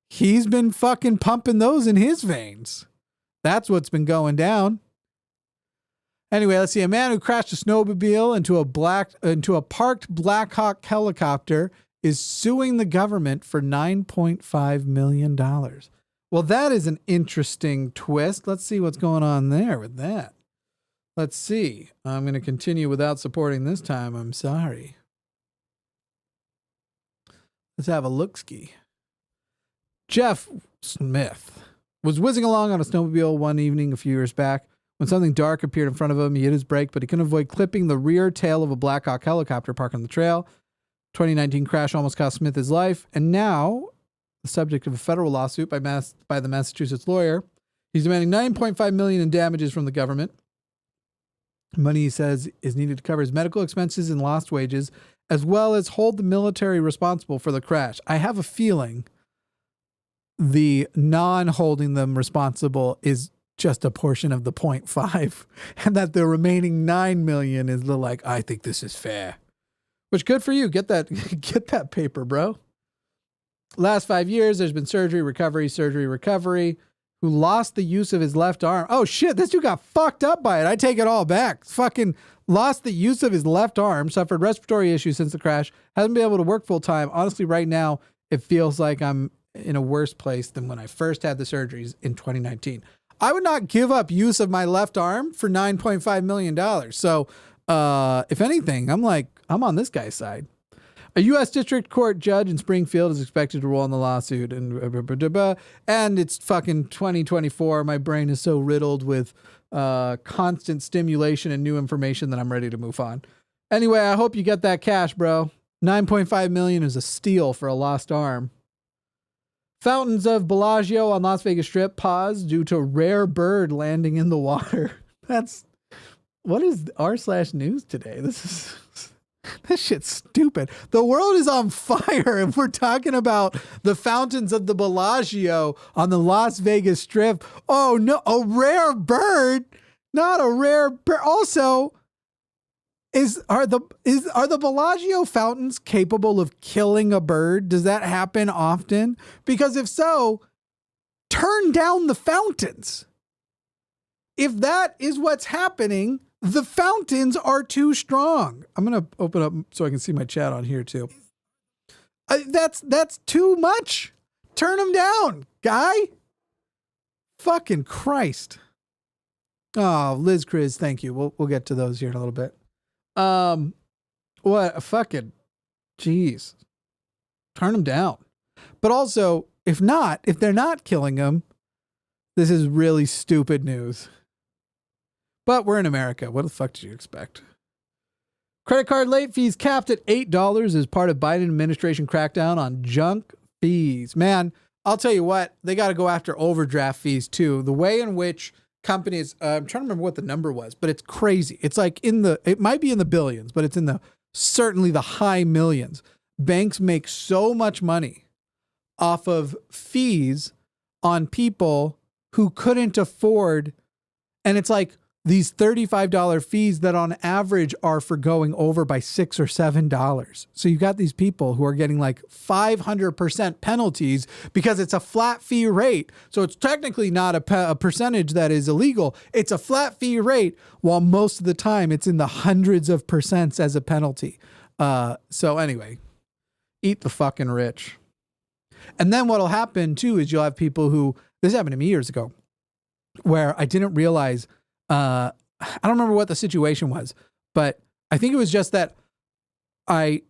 he's been fucking pumping those in his veins. That's what's been going down. Anyway, let's see. A man who crashed a snowmobile into a parked Black Hawk helicopter is suing the government for $9.5 million. Well, that is an interesting twist. Let's see what's going on there with that. Let's see. I'm going to continue without supporting this time. I'm sorry. Let's have a look-ski. Jeff Smith was whizzing along on a snowmobile one evening a few years back when something dark appeared in front of him. He hit his brake, but he couldn't avoid clipping the rear tail of a Black Hawk helicopter parked on the trail. 2019 crash almost cost Smith his life, and now the subject of a federal lawsuit by the Massachusetts lawyer. He's demanding $9.5 million in damages from the government. Money, he says, is needed to cover his medical expenses and lost wages, as well as hold the military responsible for the crash. I have a feeling the non-holding them responsible is just a portion of the 0.5, and that the remaining $9 million is the like, I think this is fair. Which, good for you. Get that paper, bro. Last 5 years, there's been surgery, recovery, who lost the use of his left arm. Oh, shit, this dude got fucked up by it. I take it all back. Fucking lost the use of his left arm, suffered respiratory issues since the crash, hasn't been able to work full time. Honestly, right now, it feels like I'm in a worse place than when I first had the surgeries in 2019. I would not give up use of my left arm for $9.5 million. So, if anything, I'm on this guy's side. A U.S. District Court judge in Springfield is expected to rule on the lawsuit, and it's fucking 2024. My brain is so riddled with constant stimulation and new information that I'm ready to move on. Anyway, I hope you get that cash, bro. $9.5 million is a steal for a lost arm. Fountains of Bellagio on Las Vegas Strip pause due to rare bird landing in the water. What is r/news today? This shit's stupid. The world is on fire and we're talking about the fountains of the Bellagio on the Las Vegas Strip. Oh no, a rare bird, not a rare bird. Also, are the Bellagio fountains capable of killing a bird? Does that happen often? Because if so, turn down the fountains. If that is what's happening, the fountains are too strong. I'm going to open up so I can see my chat on here too. That's too much. Turn them down, guy. Fucking Christ. Oh, Liz Chris, thank you. We'll get to those here in a little bit. What a fucking, jeez. Turn them down. But also, if they're not killing them, this is really stupid news. But we're in America. What the fuck did you expect? Credit card late fees capped at $8 as part of Biden administration crackdown on junk fees. Man, I'll tell you what, they got to go after overdraft fees too. The way in which companies, I'm trying to remember what the number was, but it's crazy. It's like it might be in the billions, but it's certainly the high millions. Banks make so much money off of fees on people who couldn't afford, and it's like, these $35 fees that on average are for going over by $6 or $7. So you got these people who are getting like 500% penalties because it's a flat fee rate. So it's technically not a percentage that is illegal. It's a flat fee rate, while most of the time it's in the hundreds of percents as a penalty. So anyway, eat the fucking rich. And then what'll happen too is you'll have people who, this happened to me years ago, where I didn't realize, I don't remember what the situation was, but I think it was just that I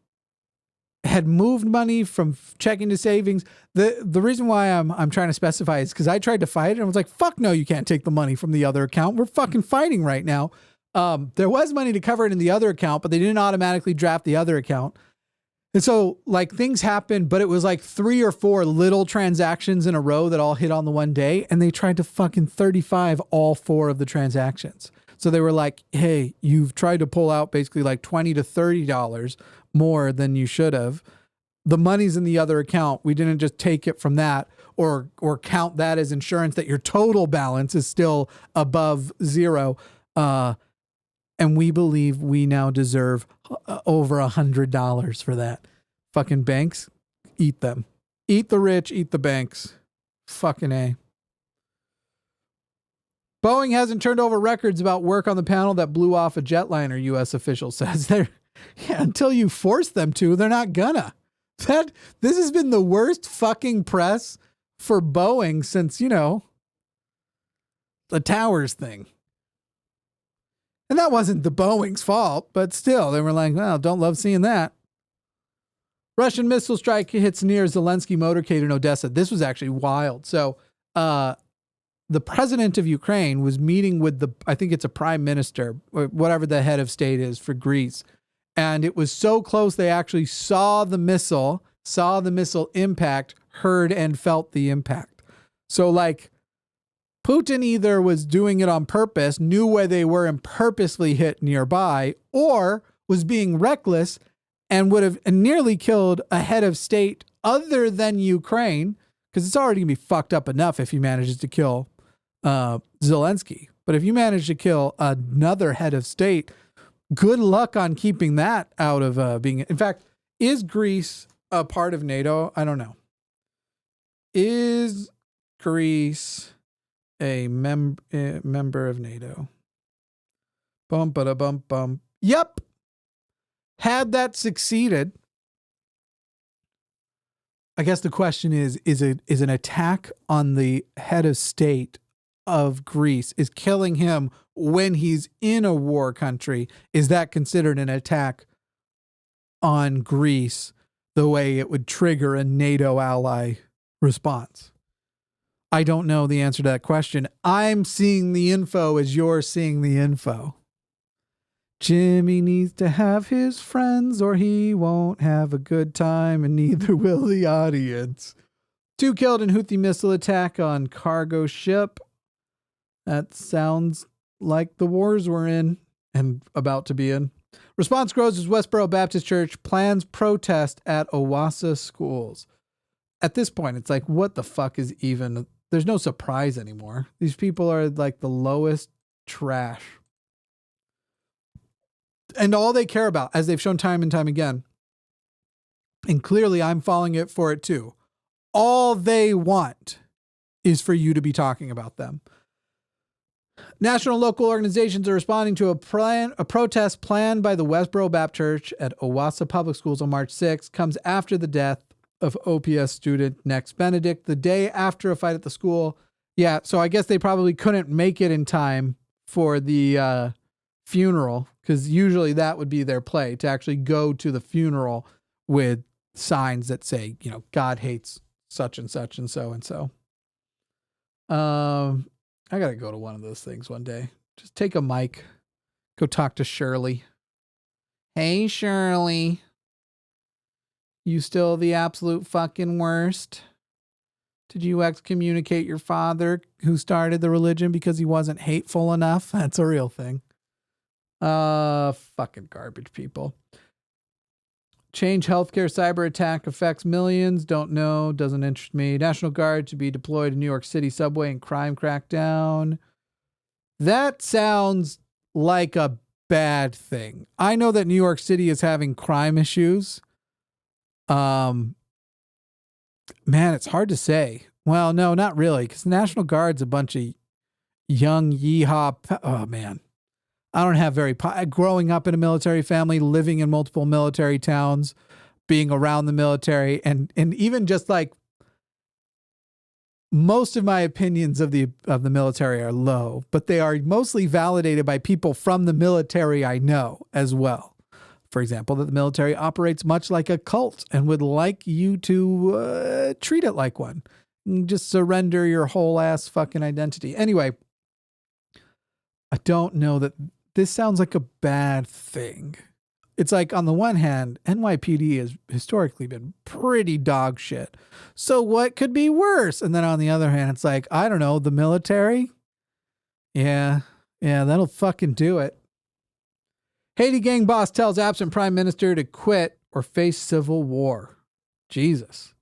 had moved money from checking to savings. The reason why I'm trying to specify is because I tried to fight it and I was like, fuck no, you can't take the money from the other account. We're fucking fighting right now. There was money to cover it in the other account, but they didn't automatically draft the other account. And so like things happened, but it was like 3 or 4 little transactions in a row that all hit on the one day. And they tried to fucking 35 all 4 of the transactions. So they were like, hey, you've tried to pull out basically like $20 to $30 more than you should have. the money's in the other account. We didn't just take it from that or count that as insurance, that your total balance is still above zero. And we believe we now deserve over $100 for that. Fucking banks, eat them. Eat the rich, eat the banks. Fucking A. Boeing hasn't turned over records about work on the panel that blew off a jetliner, U.S. official says. Until you force them to, they're not gonna. This has been the worst fucking press for Boeing since, the towers thing. And that wasn't the Boeing's fault, but still, they were like, well, don't love seeing that. Russian missile strike hits near Zelensky motorcade in Odessa. This was actually wild. So, the president of Ukraine was meeting with I think it's a prime minister, or whatever the head of state is for Greece. And it was so close, they actually saw the missile impact, heard and felt the impact. So like Putin either was doing it on purpose, knew where they were and purposely hit nearby, or was being reckless and would have nearly killed a head of state other than Ukraine, because it's already going to be fucked up enough if he manages to kill Zelensky. But if you manage to kill another head of state, good luck on keeping that out of being... In fact, is Greece a part of NATO? I don't know. Is Greece a member of NATO? Bum, ba bum, bum. Yep. Had that succeeded, I guess the question is an attack on the head of state of Greece, is killing him when he's in a war country, is that considered an attack on Greece the way it would trigger a NATO ally response? I don't know the answer to that question. I'm seeing the info as you're seeing the info. Jimmy needs to have his friends or he won't have a good time, and neither will the audience. 2 killed in Houthi missile attack on cargo ship. That sounds like the wars we're in and about to be in. Response grows as Westborough Baptist Church plans protest at Owassa schools. At this point, it's like, what the fuck is even... There's no surprise anymore. These people are like the lowest trash. And all they care about, as they've shown time and time again, and clearly I'm falling it for it too, all they want is for you to be talking about them. National and local organizations are responding to a protest planned by the Westborough Baptist Church at Owassa Public Schools on March 6th. Comes after the death of OPS student Next Benedict, the day after a fight at the school. Yeah, so I guess they probably couldn't make it in time for the funeral, because usually that would be their play, to actually go to the funeral with signs that say, God hates such and such and so and so. I got to go to one of those things one day. Just take a mic, go talk to Shirley. Hey, Shirley. You still the absolute fucking worst? Did you excommunicate your father who started the religion because he wasn't hateful enough? That's a real thing. Fucking garbage people. Change healthcare cyber attack affects millions. Don't know. Doesn't interest me. National Guard to be deployed in New York City subway and crime crackdown. That sounds like a bad thing. I know that New York City is having crime issues. Man, it's hard to say. Well, no, not really, because the National Guard's a bunch of young yeehaw. Oh, man. I don't have growing up in a military family, living in multiple military towns, being around the military, and even just like most of my opinions of the military are low, but they are mostly validated by people from the military I know as well. For example, that the military operates much like a cult and would like you to treat it like one. Just surrender your whole ass fucking identity. Anyway, I don't know that this sounds like a bad thing. It's like, on the one hand, NYPD has historically been pretty dog shit. So what could be worse? And then on the other hand, it's like, I don't know, the military? Yeah, that'll fucking do it. Haiti gang boss tells absent prime minister to quit or face civil war. Jesus.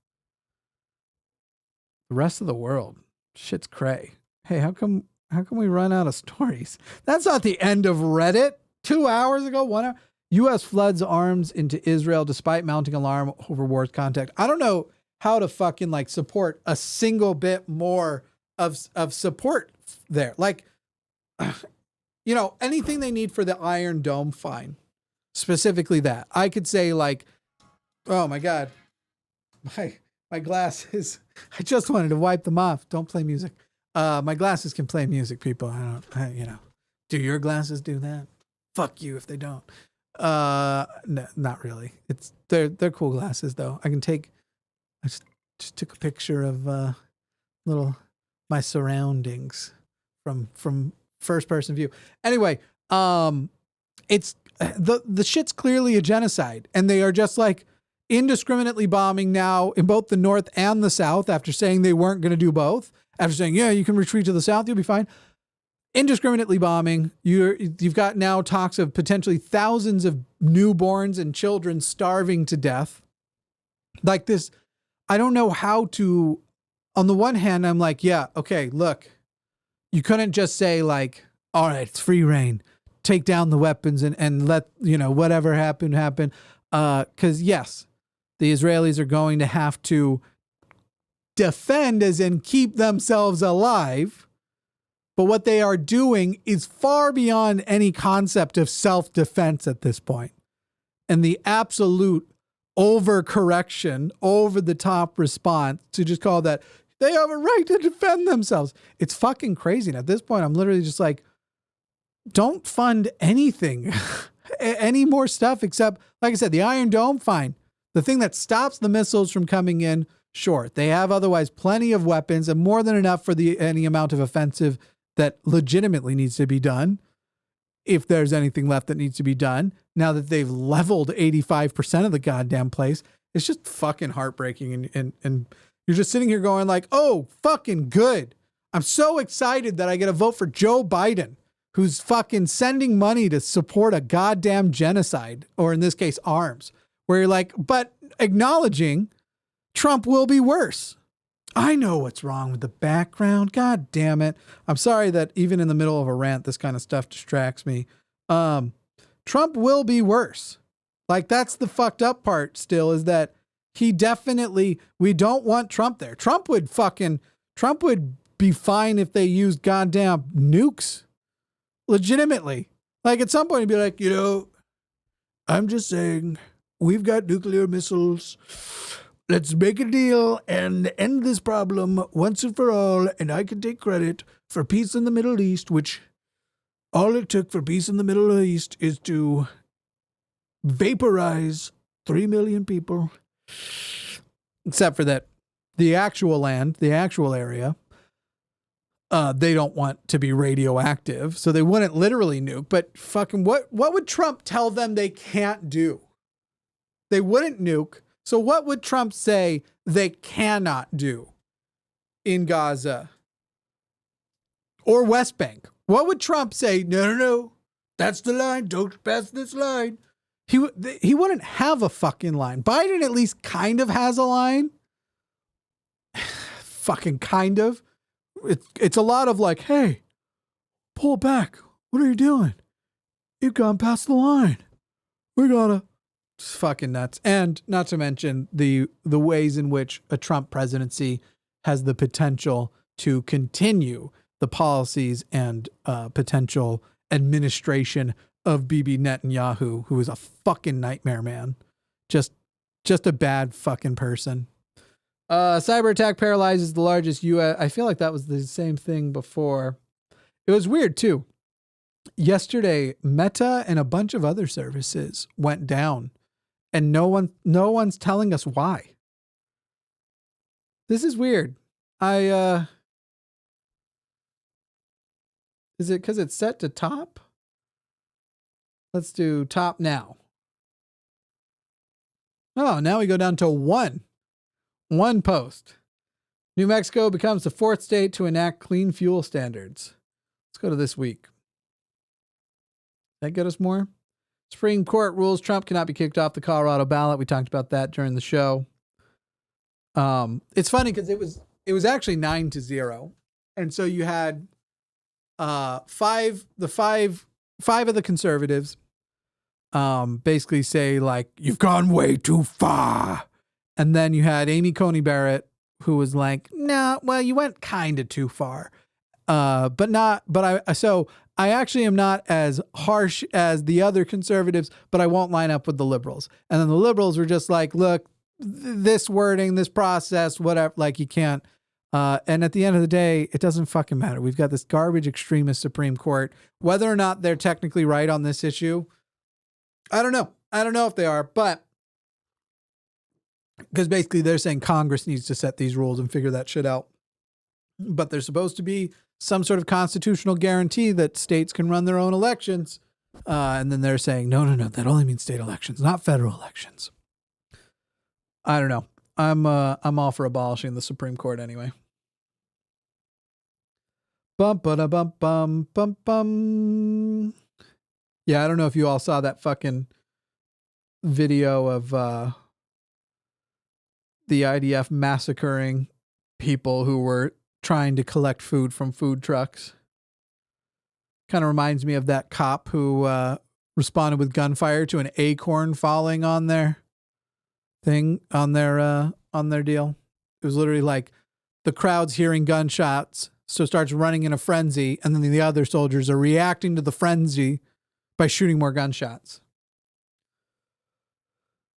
The rest of the world, shit's cray. Hey, how come we run out of stories? That's not the end of Reddit. 2 hours ago, 1 hour. U.S. floods arms into Israel despite mounting alarm over war's contact. I don't know how to fucking like support a single bit more of support there. Like, you know, anything they need for the Iron Dome, fine. Specifically that. I could say like, oh my God, my glasses. I just wanted to wipe them off. Don't play music. My glasses can play music, people. You know, do your glasses do that? Fuck you if they don't. No, not really. They're cool glasses though. I just took a picture of my surroundings from first person view. Anyway, it's the shit's clearly a genocide, and they are just like indiscriminately bombing now in both the north and the south after saying they weren't going to do both. After saying, yeah, you can retreat to the south, you'll be fine. Indiscriminately bombing. You've got now talks of potentially thousands of newborns and children starving to death. Like this, I don't know how to, on the one hand, I'm like, yeah, okay, look, you couldn't just say like, all right, it's free reign. Take down the weapons and let, you know, whatever happen. Because yes, the Israelis are going to have to defend as in keep themselves alive. But what they are doing is far beyond any concept of self-defense at this point. And the absolute overcorrection, over-the-top response to just call that they have a right to defend themselves. It's fucking crazy. And at this point, I'm literally just like, don't fund anything, any more stuff except, like I said, the Iron Dome, fine. The thing that stops the missiles from coming in, sure. They have otherwise plenty of weapons and more than enough for any amount of offensive that legitimately needs to be done. If there's anything left that needs to be done, now that they've leveled 85% of the goddamn place, it's just fucking heartbreaking. And you're just sitting here going like, oh, fucking good. I'm so excited that I get a vote for Joe Biden, who's fucking sending money to support a goddamn genocide, or in this case, arms, where you're like, but acknowledging Trump will be worse. I know what's wrong with the background. God damn it. I'm sorry that even in the middle of a rant, this kind of stuff distracts me. Trump will be worse. Like, that's the fucked up part still, is that we don't want Trump there. Trump would be fine if they used goddamn nukes. Legitimately. Like, at some point he'd be like, you know, I'm just saying, we've got nuclear missiles. Let's make a deal and end this problem once and for all. And I can take credit for peace in the Middle East, which all it took for peace in the Middle East is to vaporize 3 million people. Except for that, the actual land, the actual area, they don't want to be radioactive. So they wouldn't literally nuke. But fucking what would Trump tell them they can't do? They wouldn't nuke. So what would Trump say they cannot do in Gaza or West Bank? What would Trump say? No, that's the line. Don't pass this line. He wouldn't have a fucking line. Biden at least kind of has a line. Fucking kind of. It's a lot of like, hey, pull back. What are you doing? You've gone past the line. We gotta. It's fucking nuts. And not to mention the ways in which a Trump presidency has the potential to continue the policies and potential administration of Bibi Netanyahu, who is a fucking nightmare, man. Just a bad fucking person. Cyber attack paralyzes the largest U.S. I feel like that was the same thing before. It was weird too. Yesterday, Meta and a bunch of other services went down. And no one's telling us why. This is weird. Is it because it's set to top? Let's do top now. Oh, now we go down to one post. New Mexico becomes the 4th state to enact clean fuel standards. Let's go to this week. That get us more? Supreme Court rules Trump cannot be kicked off the Colorado ballot. We talked about that during the show. It's funny because it was actually 9-0. And so you had five of the conservatives basically say like, you've gone way too far. And then you had Amy Coney Barrett, who was like, nah, well, you went kind of too far. So I actually am not as harsh as the other conservatives, but I won't line up with the liberals. And then the liberals were just like, look, this wording, this process, whatever, like you can't. And at the end of the day, it doesn't fucking matter. We've got this garbage extremist Supreme Court. Whether or not they're technically right on this issue, I don't know. I don't know if they are, but because basically they're saying Congress needs to set these rules and figure that shit out. But there's supposed to be some sort of constitutional guarantee that states can run their own elections. And then they're saying, no, that only means state elections, not federal elections. I don't know. I'm all for abolishing the Supreme Court anyway. Bum ba bum bum bum bum. Yeah, I don't know if you all saw that fucking video of the IDF massacring people who were trying to collect food from food trucks. Kind of reminds me of that cop who responded with gunfire to an acorn falling on their thing, on their deal. It was literally like the crowd's hearing gunshots, so starts running in a frenzy, and then the other soldiers are reacting to the frenzy by shooting more gunshots.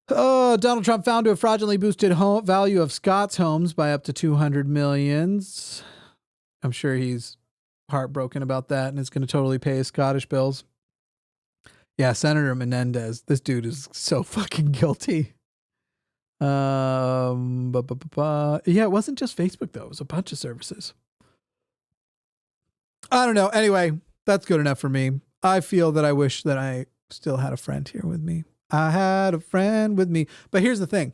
Oh, Donald Trump found to have fraudulently boosted value of Scott's homes by up to $200 million. I'm sure he's heartbroken about that and is going to totally pay his Scottish bills. Yeah, Senator Menendez. This dude is so fucking guilty. Yeah, it wasn't just Facebook though. It was a bunch of services. I don't know. Anyway, that's good enough for me. I feel that I wish that I still had a friend here with me. I had a friend with me. But here's the thing.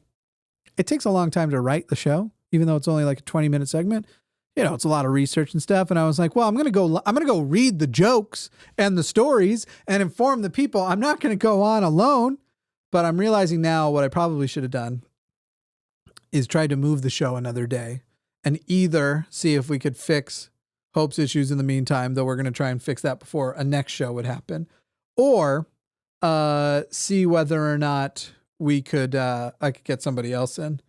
It takes a long time to write the show, even though it's only like a 20-minute segment. You know, it's a lot of research and stuff. And I was like, well, I'm going to go read the jokes and the stories and inform the people. I'm not going to go on alone. But I'm realizing now what I probably should have done is try to move the show another day and either see if we could fix Hope's issues in the meantime, though we're going to try and fix that before a next show would happen, or see whether or not we could, I could get somebody else in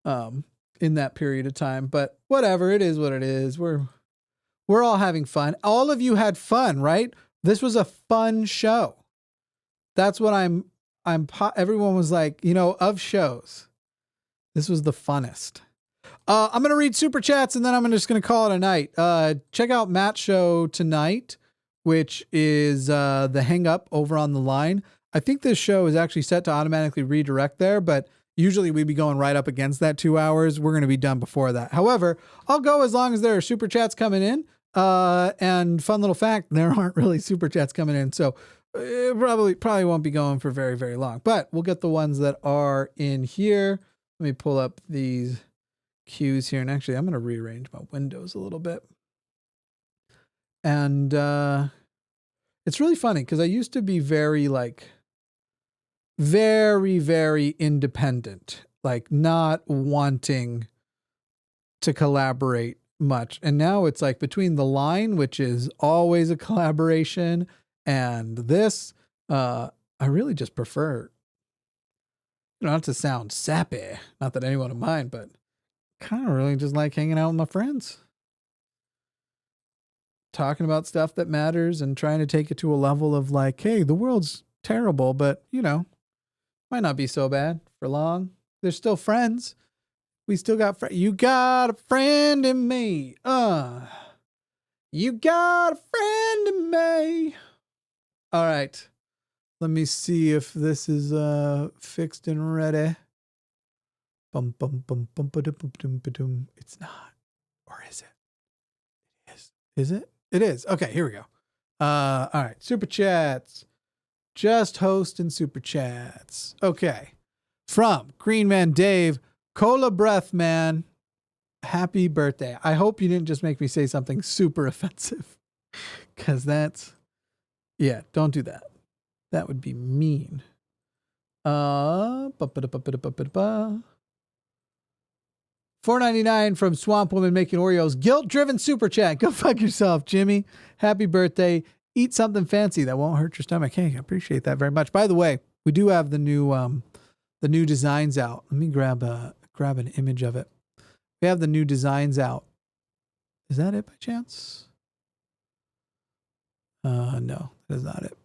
that period of time. But whatever, it is what it is. We're all having fun. All of you had fun, right? This was a fun show. That's what everyone was like, of shows, this was the funnest. I'm going to read super chats and then I'm just going to call it a night. Check out Matt's show tonight, which is the Hang Up over on the line. I think this show is actually set to automatically redirect there, but usually we'd be going right up against that 2 hours. We're going to be done before that. However, I'll go as long as there are super chats coming in. And fun little fact, there aren't really super chats coming in. So it probably won't be going for very, very long, but we'll get the ones that are in here. Let me pull up these cues here. And actually, I'm going to rearrange my windows a little bit. And it's really funny because I used to be very, very independent, like not wanting to collaborate much. And now it's like between the line, which is always a collaboration, and this, I really just prefer, not to sound sappy, not that anyone of mine, but kind of really just like hanging out with my friends, talking about stuff that matters and trying to take it to a level of like, hey, the world's terrible, but might not be so bad for long. There's still friends. We still got friends. You got a friend in me. You got a friend in me. All right. Let me see if this is fixed and ready. Bum bum bum bum ba dum bum ba dum. It's not. Or is it? It is. Is it? It is. Okay, here we go. All right. Super chats. Just hosting super chats. Okay. From Green Man Dave, Cola Breath Man, happy birthday. I hope you didn't just make me say something super offensive. Because don't do that. That would be mean. $4.99 from Swamp Woman making Oreos. Guilt-driven super chat. Go fuck yourself, Jimmy. Happy birthday. Eat something fancy that won't hurt your stomach. Hey, I appreciate that very much. By the way, we do have the new designs out. Let me grab an image of it. We have the new designs out. Is that it by chance? No, that is not it.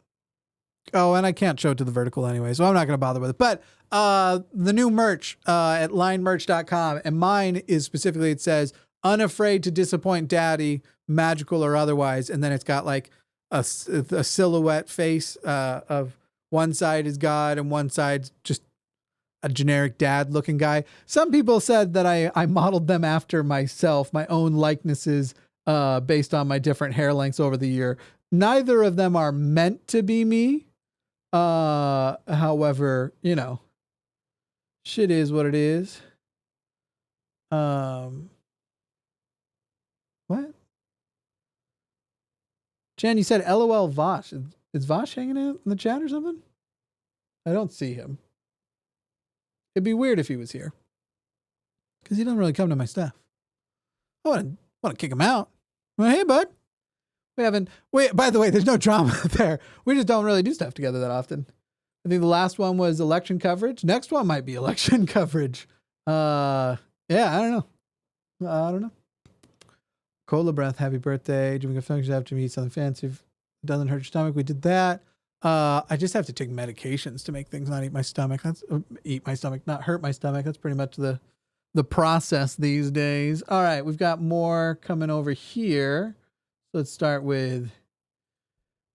Oh, and I can't show it to the vertical anyway, so I'm not going to bother with it. But the new merch at linemerch.com, and mine is specifically, it says, unafraid to disappoint daddy, magical or otherwise. And then it's got like a silhouette face of one side is God and one side's just a generic dad looking guy. Some people said that I modeled them after myself, my own likenesses based on my different hair lengths over the year. Neither of them are meant to be me. However, you know, shit is what it is. What? Jen, you said LOL Vosh. Is Vosh hanging out in the chat or something? I don't see him. It'd be weird if he was here, because he doesn't really come to my stuff. I want to kick him out. Well, hey, bud. By the way, there's no drama there. We just don't really do stuff together that often. I think the last one was election coverage. Next one might be election coverage. Yeah, I don't know. Cola breath, happy birthday. Doing a function after me eat something fancy. If it doesn't hurt your stomach, we did that. I just have to take medications to make things not eat my stomach. Not hurt my stomach. That's pretty much the process these days. All right, we've got more coming over here. Let's start with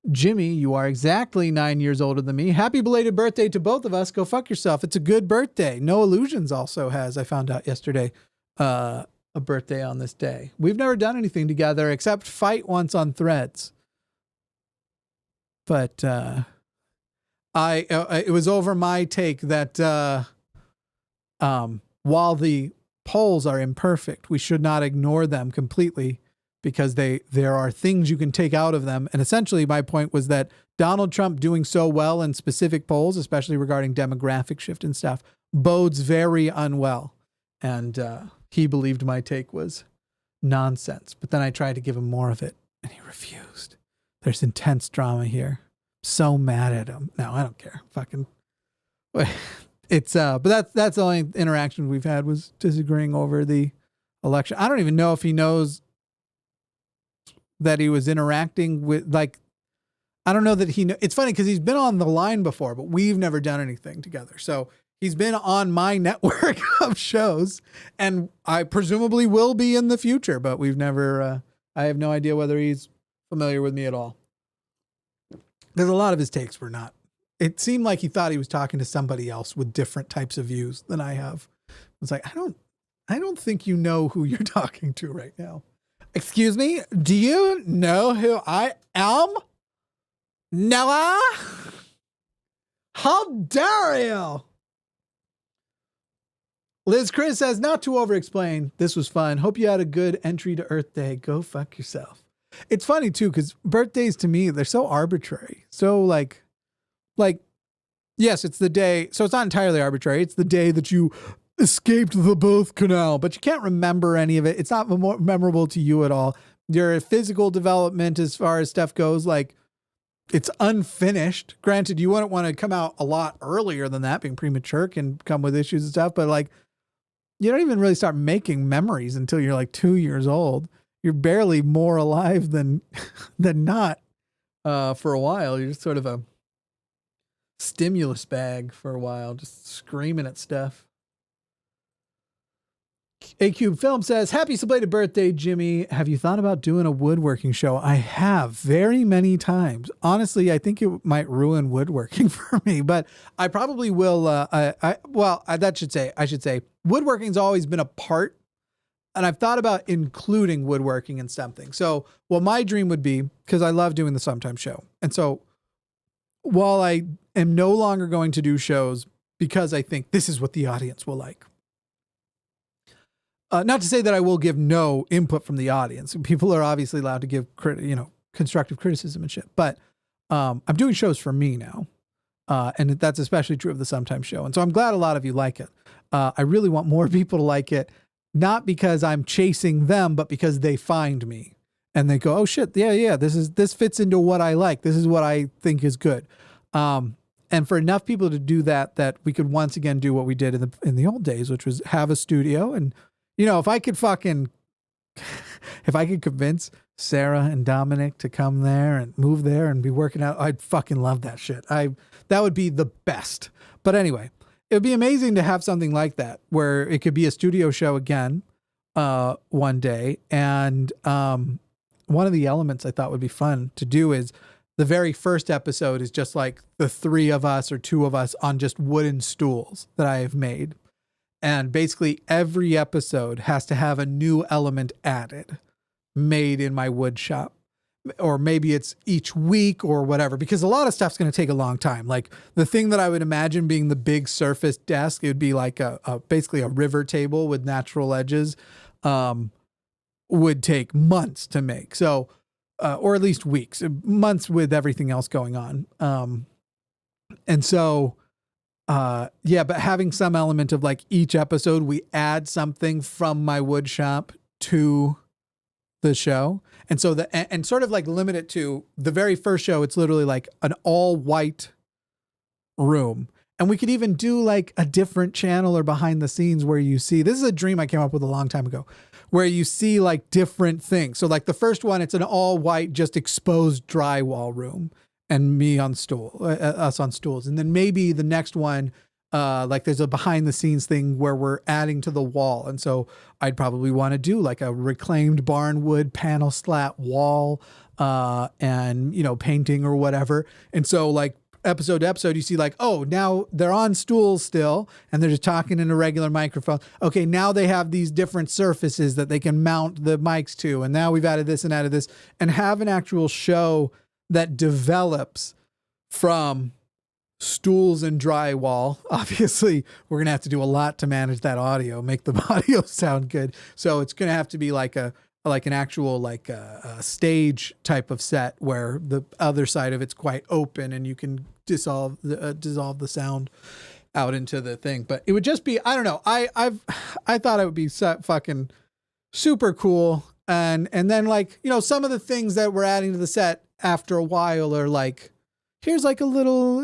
Jimmy. You are exactly 9 years older than me. Happy belated birthday to both of us. Go fuck yourself. It's a good birthday. No Illusions also has, I found out yesterday, a birthday on this day. We've never done anything together except fight once on Threads. But it was over my take that while the polls are imperfect, we should not ignore them completely, because there are things you can take out of them. And essentially my point was that Donald Trump doing so well in specific polls, especially regarding demographic shift and stuff, bodes very unwell. And he believed my take was nonsense. But then I tried to give him more of it, and he refused. There's intense drama here. So mad at him. No, I don't care. Fucking. It's but that's the only interaction we've had, was disagreeing over the election. I don't even know if he knows that he was interacting with, like, I don't know that he it's funny because he's been on the line before, but we've never done anything together. So he's been on my network of shows, and I presumably will be in the future, but we've never, I have no idea whether he's familiar with me at all. There's a lot of his takes were not. It seemed like he thought he was talking to somebody else with different types of views than I have. It's like, I don't think you know who you're talking to right now. Excuse me? Do you know who I am? Noah? How dare you? Liz Chris says, not to over-explain. This was fun. Hope you had a good entry to Earth Day. Go fuck yourself. It's funny too, because birthdays to me, they're so arbitrary. So like, yes, it's the day. So it's not entirely arbitrary. It's the day that you escaped the birth canal, but you can't remember any of it. It's not memorable to you at all. Your physical development as far as stuff goes, like, it's unfinished. Granted, you wouldn't want to come out a lot earlier than that. Being premature can come with issues and stuff, but like, you don't even really start making memories until you're like 2 years old. You're barely more alive than not for a while. You're just sort of a stimulus bag for a while, just screaming at stuff. A Cube Film says, happy belated birthday, Jimmy. Have you thought about doing a woodworking show? I have, very many times. Honestly, I think it might ruin woodworking for me, but I probably will. I should say woodworking's always been a part, and I've thought about including woodworking in something. So what my dream would be, because I love doing the Sometime Show. And so while I am no longer going to do shows because I think this is what the audience will like, not to say that I will give no input from the audience. People are obviously allowed to give constructive criticism and shit. But I'm doing shows for me now. And that's especially true of the Sometime Show. And so I'm glad a lot of you like it. I really want more people to like it. not because I'm chasing them, but because they find me and they go, oh shit, yeah, this fits into what I like. This is what I think is good. And for enough people to do that we could once again do what we did in the old days, which was have a studio. And, you know, if I could convince Sarah and Dominic to come there and move there and be working out, I'd fucking love that shit. That would be the best. But anyway, it would be amazing to have something like that where it could be a studio show again, one day. And, one of the elements I thought would be fun to do is the very first episode is just like the three of us or two of us on just wooden stools that I have made. And basically every episode has to have a new element added, made in my wood shop. Or maybe it's each week or whatever, because a lot of stuff's going to take a long time. Like the thing that I would imagine being the big surface desk, it would be like basically a river table with natural edges, would take months to make. So, or at least weeks, months with everything else going on. And so, yeah, but having some element of like each episode, we add something from my wood shop to the show. And so and sort of like limit it to the very first show. It's literally like an all white room. And we could even do like a different channel or behind the scenes where you see, this is a dream I came up with a long time ago, where you see like different things. So like the first one, it's an all white, just exposed drywall room and me on us on stools. And then maybe the next one, like there's a behind the scenes thing where we're adding to the wall. And so I'd probably want to do like a reclaimed barnwood panel slat wall, and, you know, painting or whatever. And so like episode to episode, you see like, oh, now they're on stools still and they're just talking in a regular microphone. Okay, now they have these different surfaces that they can mount the mics to. And now we've added this and added this, and have an actual show that develops from stools and drywall. Obviously, we're going to have to do a lot to manage that audio, make the audio sound good. So it's going to have to be like an actual like a stage type of set where the other side of it's quite open and you can dissolve the sound out into the thing. But it would just be, I don't know. I thought it would be fucking super cool. And then like, you know, some of the things that we're adding to the set after a while are like, here's like a little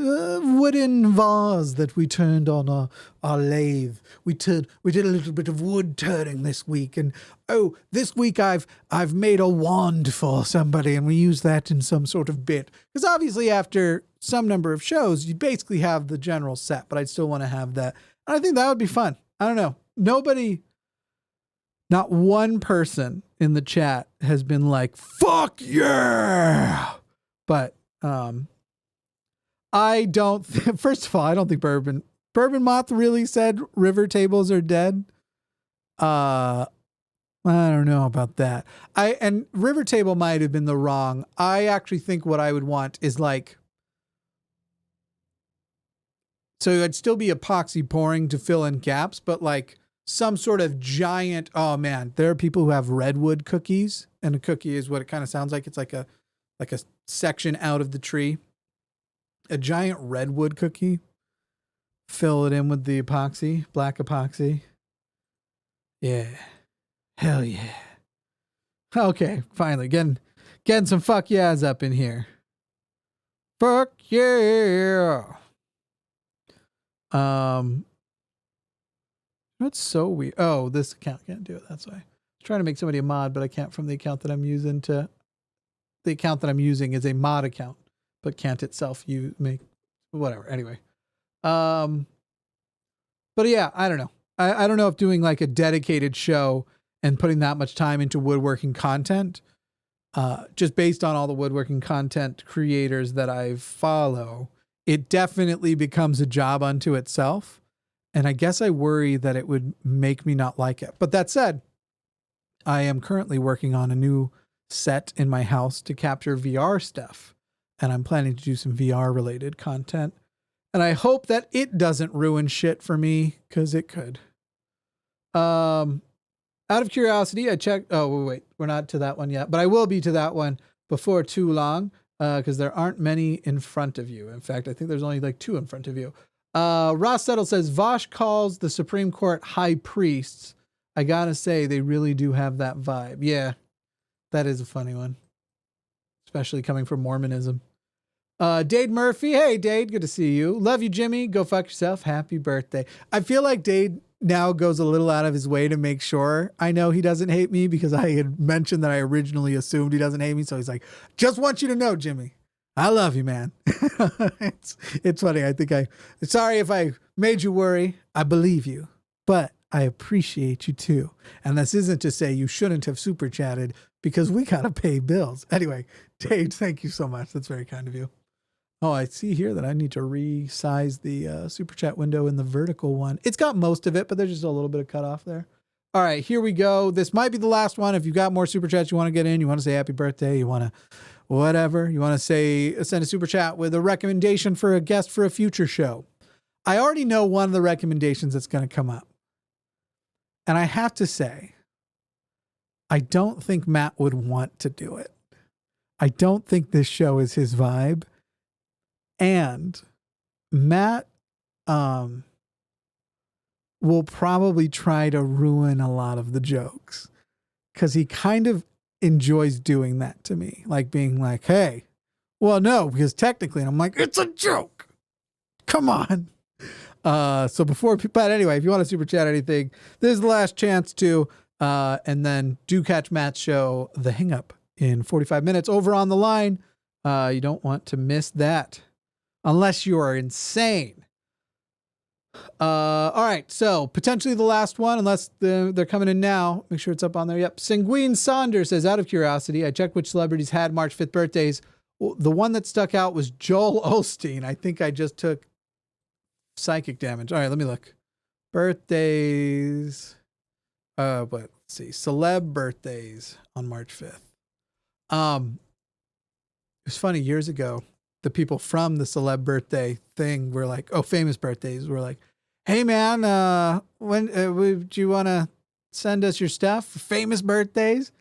wooden vase that we turned on our lathe. We did a little bit of wood turning this week. And oh, this week I've made a wand for somebody and we use that in some sort of bit. Because obviously after some number of shows, you basically have the general set, but I'd still want to have that. And I think that would be fun. I don't know. Not one person in the chat has been like, fuck yeah. But, first of all, I don't think Bourbon Moth really said river tables are dead. I don't know about that. And river table might have been the wrong. I actually think what I would want is like, so it'd still be epoxy pouring to fill in gaps, but like some sort of giant, oh man, there are people who have redwood cookies, and a cookie is what it kind of sounds like. It's like a section out of the tree. A giant redwood cookie, fill it in with the epoxy, black epoxy. Yeah. Hell yeah. Okay, finally, getting some fuck yeahs up in here. Fuck yeah. That's so weird. Oh, this account can't do it. That's why. I was trying to make somebody a mod, but I can't from the account that I'm using the account that I'm using is a mod account, but can't itself make whatever. Anyway. But yeah, I don't know. I don't know if doing like a dedicated show and putting that much time into woodworking content, just based on all the woodworking content creators that I follow, it definitely becomes a job unto itself. And I guess I worry that it would make me not like it. But that said, I am currently working on a new set in my house to capture VR stuff. And I'm planning to do some VR related content. And I hope that it doesn't ruin shit for me, because it could. Out of curiosity, I checked. Oh, wait, we're not to that one yet, but I will be to that one before too long, because there aren't many in front of you. In fact, I think there's only like 2 in front of you. Ross Settle says, Vosh calls the Supreme Court high priests. I gotta say, they really do have that vibe. Yeah, that is a funny one, especially coming from Mormonism. Dade Murphy. Hey, Dade. Good to see you. Love you, Jimmy. Go fuck yourself. Happy birthday. I feel like Dade now goes a little out of his way to make sure I know he doesn't hate me, because I had mentioned that I originally assumed he doesn't hate me. So he's like, just want you to know, Jimmy, I love you, man. It's funny. Sorry if I made you worry. I believe you, but I appreciate you too. And this isn't to say you shouldn't have super chatted, because we got to pay bills. Anyway, Dade, thank you so much. That's very kind of you. Oh, I see here that I need to resize the super chat window in the vertical one. It's got most of it, but there's just a little bit of cutoff there. All right, here we go. This might be the last one. If you got more super chats you want to get in, you want to say happy birthday, you want to whatever, you want to say, send a super chat with a recommendation for a guest for a future show. I already know one of the recommendations that's going to come up. And I have to say, I don't think Matt would want to do it. I don't think this show is his vibe. And Matt will probably try to ruin a lot of the jokes, because he kind of enjoys doing that to me. Like being like, hey, well, no, because technically, and I'm like, it's a joke. Come on. But anyway, if you want to super chat anything, this is the last chance to, and then do catch Matt's show, The Hang Up, in 45 minutes over on the line. You don't want to miss that. Unless you are insane. All right, so potentially the last one, unless they're coming in now. Make sure it's up on there. Yep. Sanguine Saunders says, out of curiosity, I checked which celebrities had March 5th birthdays. The one that stuck out was Joel Osteen. I think I just took psychic damage. All right, let me look. Birthdays. Let's see. Celeb birthdays on March 5th. It was funny, years ago, the people from the celeb birthday thing were like, famous birthdays were like, hey man, when would you want to send us your stuff for famous birthdays?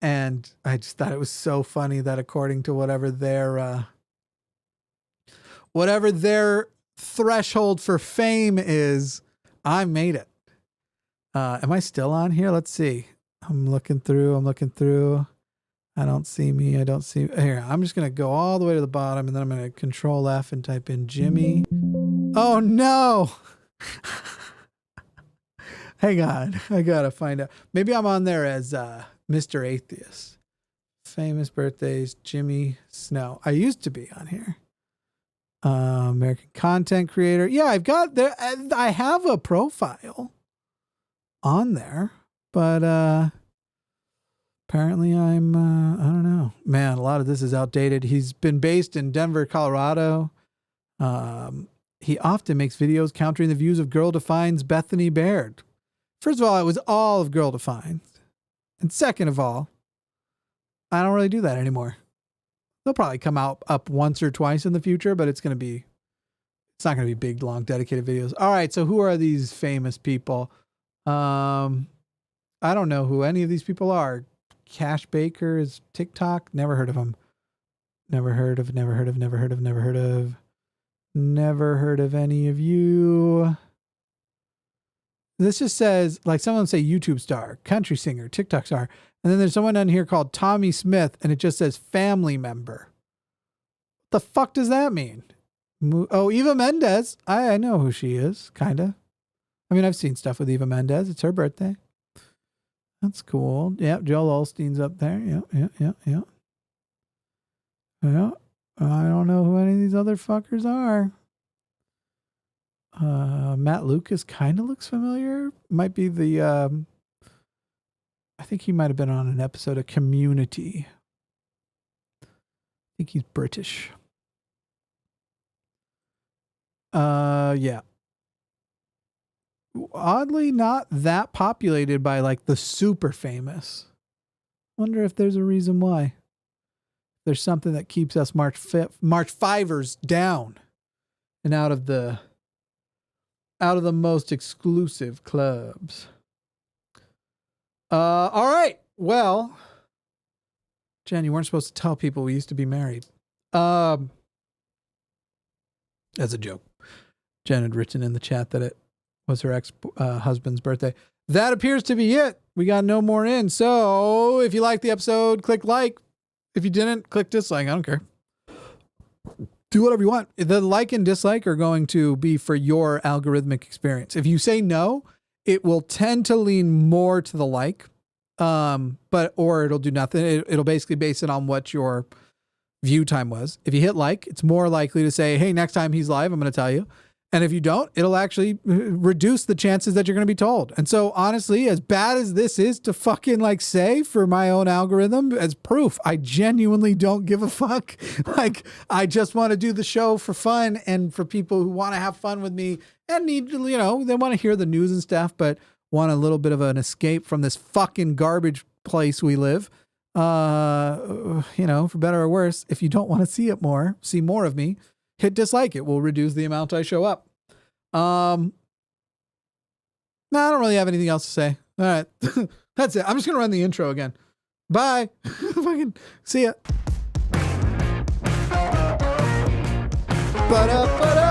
And I just thought it was so funny that according to whatever their threshold for fame is, I made it. Am I still on here? Let's see. I'm looking through. I don't see me. Here, I'm just going to go all the way to the bottom, and then I'm going to Control F and type in Jimmy. Oh, no. Hang on. I got to find out. Maybe I'm on there as Mr. Atheist. Famous birthdays, Jimmy Snow. I used to be on here. American content creator. Yeah, I have a profile on there, but apparently I'm, I don't know. Man, a lot of this is outdated. He's been based in Denver, Colorado. He often makes videos countering the views of Girl Define's Bethany Baird. First of all, it was all of Girl Define. And second of all, I don't really do that anymore. They'll probably come up once or twice in the future, but it's not going to be big, long, dedicated videos. All right, so who are these famous people? I don't know who any of these people are. Cash Baker is TikTok. Never heard of him. Never heard of any of you. This just says, like, some of them say YouTube star, country singer, TikTok star. And then there's someone on here called Tommy Smith, and it just says family member. What the fuck does that mean? Oh, Eva Mendes. I know who she is, kind of. I mean, I've seen stuff with Eva Mendes. It's her birthday. That's cool. Yeah, Joel Osteen's up there. Yeah. Yeah, I don't know who any of these other fuckers are. Matt Lucas kind of looks familiar. Might be the, I think he might have been on an episode of Community. I think he's British. Yeah. Oddly not that populated by like the super famous. Wonder if there's a reason why. There's something that keeps us March 5ers down and out of the most exclusive clubs. All right. Well, Jen, you weren't supposed to tell people we used to be married. That's a joke. Jen had written in the chat that it was her ex-husband's birthday. that appears to be it. We got no more in. So if you liked the episode, click like. If you didn't, click dislike. I don't care. Do whatever you want. The like and dislike are going to be for your algorithmic experience. If you say no, it will tend to lean more to the like, or it'll do nothing. It'll basically base it on what your view time was. If you hit like, it's more likely to say, hey, next time he's live, I'm going to tell you. And if you don't, it'll actually reduce the chances that you're going to be told. And so honestly, as bad as this is to fucking like say for my own algorithm as proof, I genuinely don't give a fuck. Like, I just want to do the show for fun and for people who want to have fun with me and need, they want to hear the news and stuff, but want a little bit of an escape from this fucking garbage place we live. For better or worse, if you don't want to see more of me, hit dislike. It will reduce the amount I show up. No, I don't really have anything else to say. All right. That's it. I'm just going to run the intro again. Bye. Fucking see ya. Ba-da-ba-da.